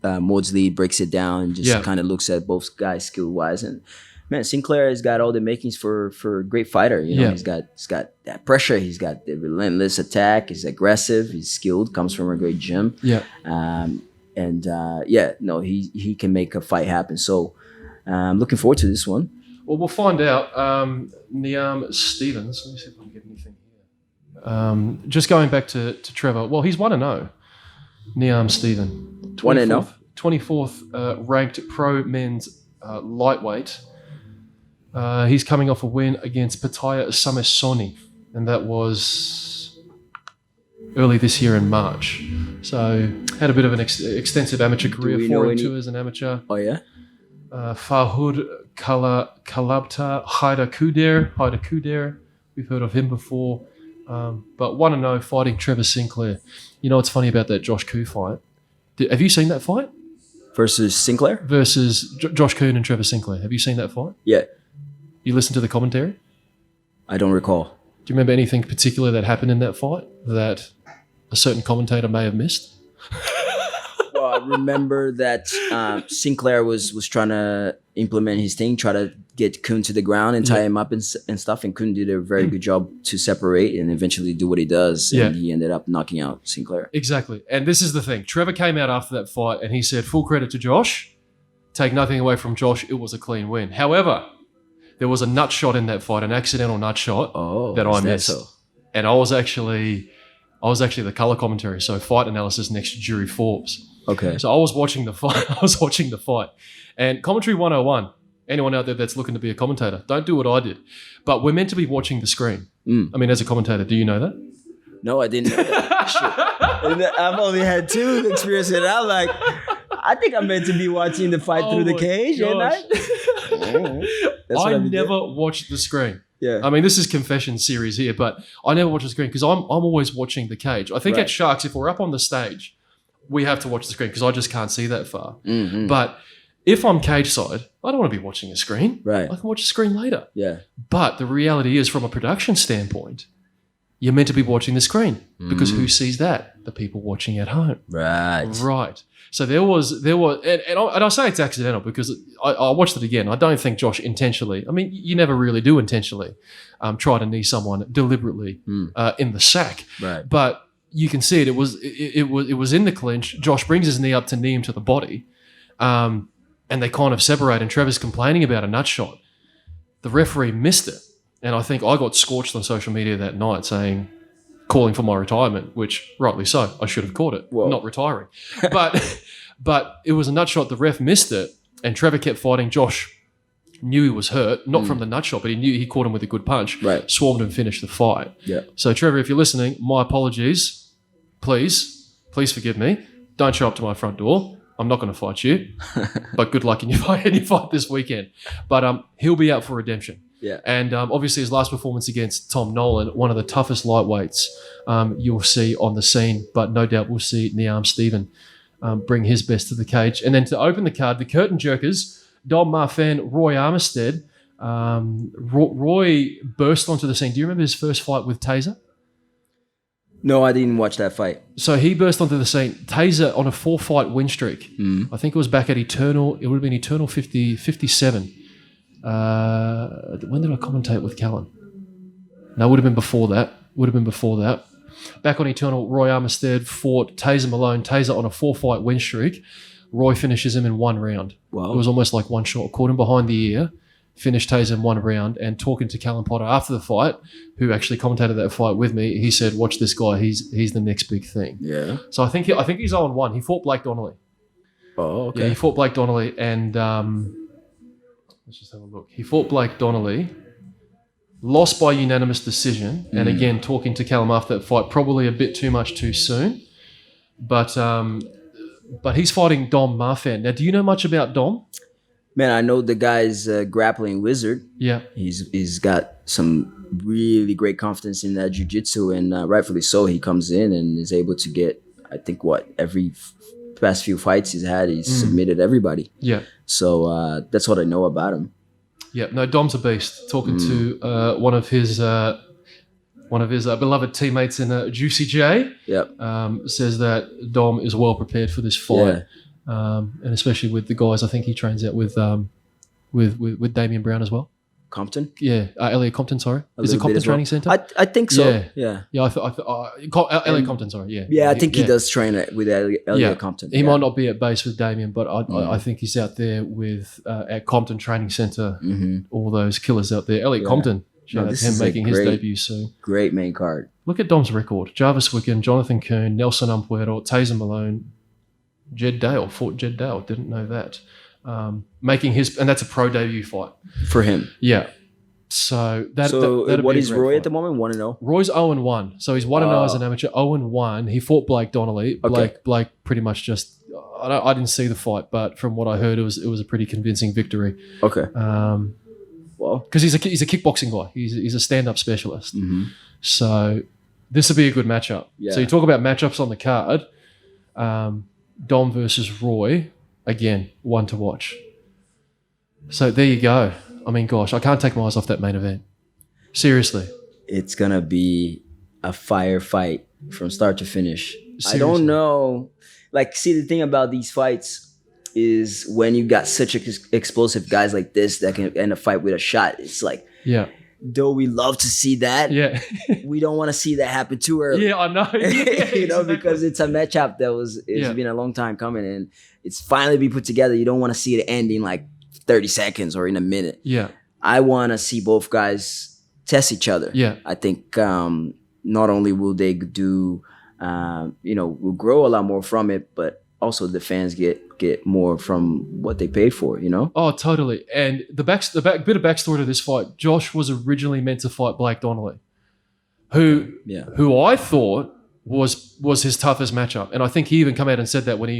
B: Maudsley breaks it down and just kind of looks at both guys skill wise, and man, Sinclair has got all the makings for a great fighter. You know, he's got that pressure, he's got the relentless attack, he's aggressive, he's skilled, comes from a great gym.
A: Yeah.
B: He can make a fight happen. So I'm looking forward to this one.
A: Well, we'll find out. Niamh Stevens. Let me see if I can get anything here. Just going back to Trevor. Well, he's 1-0. Niamh Stevens.
B: 1-0.
A: 24th ranked pro men's lightweight. He's coming off a win against Pataya Samesoni, and that was early this year in March. So had a bit of an extensive amateur career, 4-2 as an amateur.
B: Oh yeah.
A: Fahud Kalabta Haida Kuder. We've heard of him before. But 1-0 fighting Trevor Sinclair. You know what's funny about that Josh Kuhn fight? Have you seen that fight?
B: Versus Sinclair?
A: Versus Josh Kuhn and Trevor Sinclair. Have you seen that fight?
B: Yeah.
A: You listened to the commentary?
B: I don't recall.
A: Do you remember anything particular that happened in that fight that a certain commentator may have missed?
B: Well, I remember that Sinclair was trying to implement his thing, try to get Kuhn to the ground and tie him up and stuff, and Kuhn did a very good job to separate and eventually do what he does, and he ended up knocking out Sinclair.
A: Exactly. And this is the thing. Trevor came out after that fight and he said, full credit to Josh, take nothing away from Josh, it was a clean win. However, there was a nut shot in that fight, an accidental nut shot that I missed. So? And I was actually the color commentary, so fight analysis next to Jury Forbes.
B: Okay.
A: So I was watching the fight. And commentary 101, anyone out there that's looking to be a commentator, don't do what I did. But we're meant to be watching the screen. I mean, as a commentator, do you know that?
B: No, I didn't know that. I've only had 2 experiences, and I'm like, I think I'm meant to be watching the fight through the cage, and
A: I never watched the screen.
B: Yeah.
A: I mean, this is confession series here, but I never watch the screen because I'm always watching the cage. I think at Sharks, if we're up on the stage, we have to watch the screen because I just can't see that far.
B: Mm-hmm.
A: But if I'm cage side, I don't want to be watching a screen.
B: Right.
A: I can watch the screen later.
B: Yeah.
A: But the reality is, from a production standpoint, you're meant to be watching the screen because who sees that? The people watching at home.
B: Right.
A: So there was, and I say it's accidental because I watched it again. I don't think Josh intentionally. I mean, you never really do intentionally try to knee someone deliberately in the sack.
B: Right.
A: But you can see it. It was in the clinch. Josh brings his knee up to knee him to the body, and they kind of separate. And Trevor's complaining about a nut shot. The referee missed it, and I think I got scorched on social media that night saying, calling for my retirement, which rightly so. I should have caught it, not retiring. But it was a nut shot. The ref missed it, and Trevor kept fighting. Josh knew he was hurt, not from the nut shot, but he knew he caught him with a good punch.
B: Right.
A: Swarmed and finished the fight.
B: Yeah.
A: So Trevor, if you're listening, my apologies. Please forgive me. Don't show up to my front door. I'm not going to fight you. But good luck in your fight this weekend. But he'll be out for redemption.
B: Yeah.
A: And obviously his last performance against Tom Nolan, one of the toughest lightweights you'll see on the scene. But no doubt we'll see Niamh Stephen bring his best to the cage. And then to open the card, the curtain jerkers, Dom Marfan, Roy Armistead. Roy burst onto the scene. Do you remember his first fight with Taser?
B: No, I didn't watch that fight.
A: So he burst onto the scene. Taser on a 4-fight win streak. I think it was back at Eternal. It would have been Eternal 57. When did I commentate with Callan? No, it would have been before that. Back on Eternal, Roy Armistead fought Taser Malone. Taser on a 4-fight win streak. Roy finishes him in one round.
B: Wow.
A: It was almost like one shot. Caught him behind the ear. Finished Taser in one round. And talking to Callan Potter after the fight, who actually commentated that fight with me, he said, "Watch this guy. He's the next big thing."
B: Yeah.
A: So I think he's 0-1. He fought Blake Donnelly.
B: Oh, okay.
A: Yeah, he fought Blake Donnelly, and let's just have a look. He fought Blake Donnelly, lost by unanimous decision, and again, talking to Callum after that fight, probably a bit too much too soon. But he's fighting Dom Marfan. Now, do you know much about Dom?
B: Man, I know the guy's a grappling wizard.
A: Yeah.
B: He's got some really great confidence in that jiu-jitsu, and rightfully so. He comes in and is able to get, I think, every past few fights he's had, he's submitted everybody.
A: Yeah.
B: So that's what I know about him.
A: Yeah. No, Dom's a beast. Talking to one of his beloved teammates in Juicy J.
B: Yep.
A: Says that Dom is well prepared for this fight.
B: Yeah.
A: And especially with the guys, I think he trains out with Damian Brown as well.
B: Compton?
A: Yeah, Elliot Compton. Sorry, is it Compton Training Centre?
B: I think so. Yeah.
A: Elliot Compton. Sorry, yeah.
B: Yeah, I think he does train with Elliot Compton.
A: He might not be at base with Damian, but I think he's out there with at Compton Training Centre. All those killers out there. Elliot Compton. Shout out to him making his debut soon.
B: Great main card.
A: Look at Dom's record: Jarvis Wicken, Jonathan Kuhn, Nelson Umpuero, Taser Malone. Jed Dale fought Jed Dale. Didn't know that. Making his, and that's a pro debut fight
B: for him.
A: Yeah. So
B: what is Roy at the moment? 1-0.
A: Roy's 0-1. So he's 1-0 as an amateur. 0-1. He fought Blake Donnelly. Blake pretty much just. I didn't see the fight, but from what I heard, it was a pretty convincing victory.
B: Okay.
A: Well, because he's a kickboxing guy. He's a stand-up specialist. So this will be a good matchup. Yeah. So you talk about matchups on the card. Dom versus Roy, again, one to watch. So there you go. I mean, gosh, I can't take my eyes off that main event. Seriously.
B: It's going to be a fire fight from start to finish. Seriously. I don't know. See, the thing about these fights is when you got such explosive guys like this that can end a fight with a shot, it's like,
A: yeah.
B: Though we love to see that, we don't want to see that happen too early.
A: Yeah, I know. Yeah,
B: because it's a matchup it's been a long time coming, and it's finally been put together. You don't want to see it ending like 30 seconds or in a minute.
A: Yeah,
B: I want to see both guys test each other.
A: Yeah,
B: I think not only will they do, we'll grow a lot more from it, but also the fans get more from what they paid for,
A: Oh, totally. And the bit of backstory to this fight, Josh was originally meant to fight Blake Donnelly, who I thought was his toughest matchup. And I think he even come out and said that when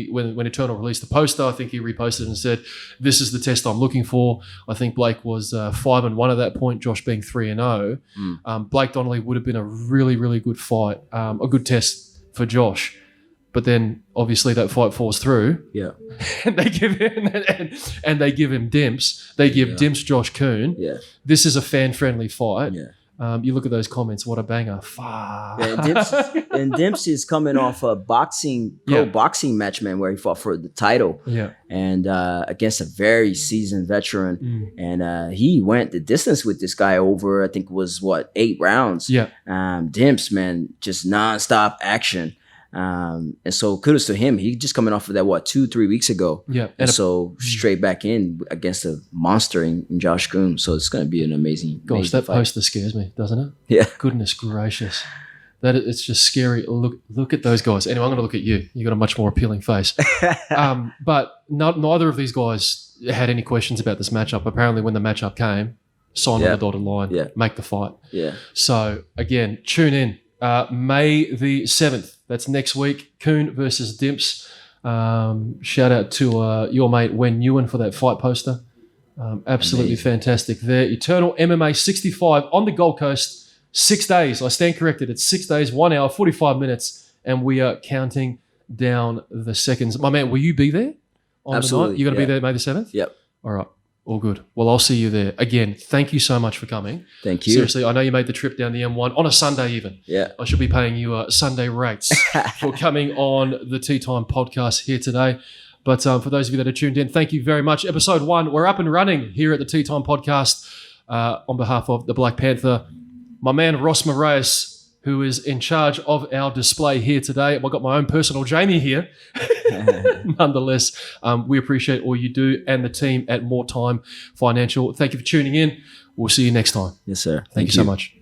A: Eternal released the poster. I think he reposted and said, "This is the test I'm looking for." I think Blake was 5-1 at that point, Josh being 3-0. Blake Donnelly would have been a really, really good fight, a good test for Josh. But then obviously that fight falls through.
B: Yeah.
A: And they give him dimps. They give dimps Josh Kuhn.
B: Yeah.
A: This is a fan-friendly fight.
B: Yeah.
A: You look at those comments. What a banger! Fuck.
B: And Dempsey is coming off a pro boxing match, man, where he fought for the title.
A: Yeah.
B: And against a very seasoned veteran. And he went the distance with this guy over, I think it was 8 rounds.
A: Yeah.
B: Demps, man, just nonstop action. And so kudos to him. He just coming off of that 2-3 weeks ago.
A: Yeah.
B: And so straight back in against a monster in Josh Groom. So it's going to be an amazing.
A: Gosh, that
B: fight.
A: poster scares me, doesn't it?
B: Yeah.
A: Goodness gracious. It's just scary. Look at those guys. Anyway, I'm going to look at you. You got a much more appealing face. But neither of these guys had any questions about this matchup. Apparently, when the matchup came, sign on the dotted line, make the fight.
B: Yeah.
A: So again, tune in. May the 7th. That's next week. Kuhn versus Dimps. Shout out to your mate Wen Nguyen for that fight poster. Absolutely fantastic there. Eternal MMA 65 on the Gold Coast. 6 days. I stand corrected. It's 6 days, 1 hour, 45 minutes, and we are counting down the seconds. My man, will you be there on
B: Absolutely.
A: the night? You're going to be there May the 7th?
B: Yep.
A: All right. All good. Well, I'll see you there. Again, thank you so much for coming.
B: Thank you.
A: Seriously, I know you made the trip down the M1 on a Sunday even.
B: Yeah.
A: I should be paying you Sunday rates for coming on the Tea Time podcast here today. But for those of you that are tuned in, thank you very much. Episode 1, we're up and running here at the Tea Time podcast on behalf of the Black Panther. My man Ross Moraes, who is in charge of our display here today. I've got my own personal Jamie here. Nonetheless, we appreciate all you do and the team at More Time Financial. Thank you for tuning in. We'll see you next time.
B: Yes, sir.
A: Thank you so much.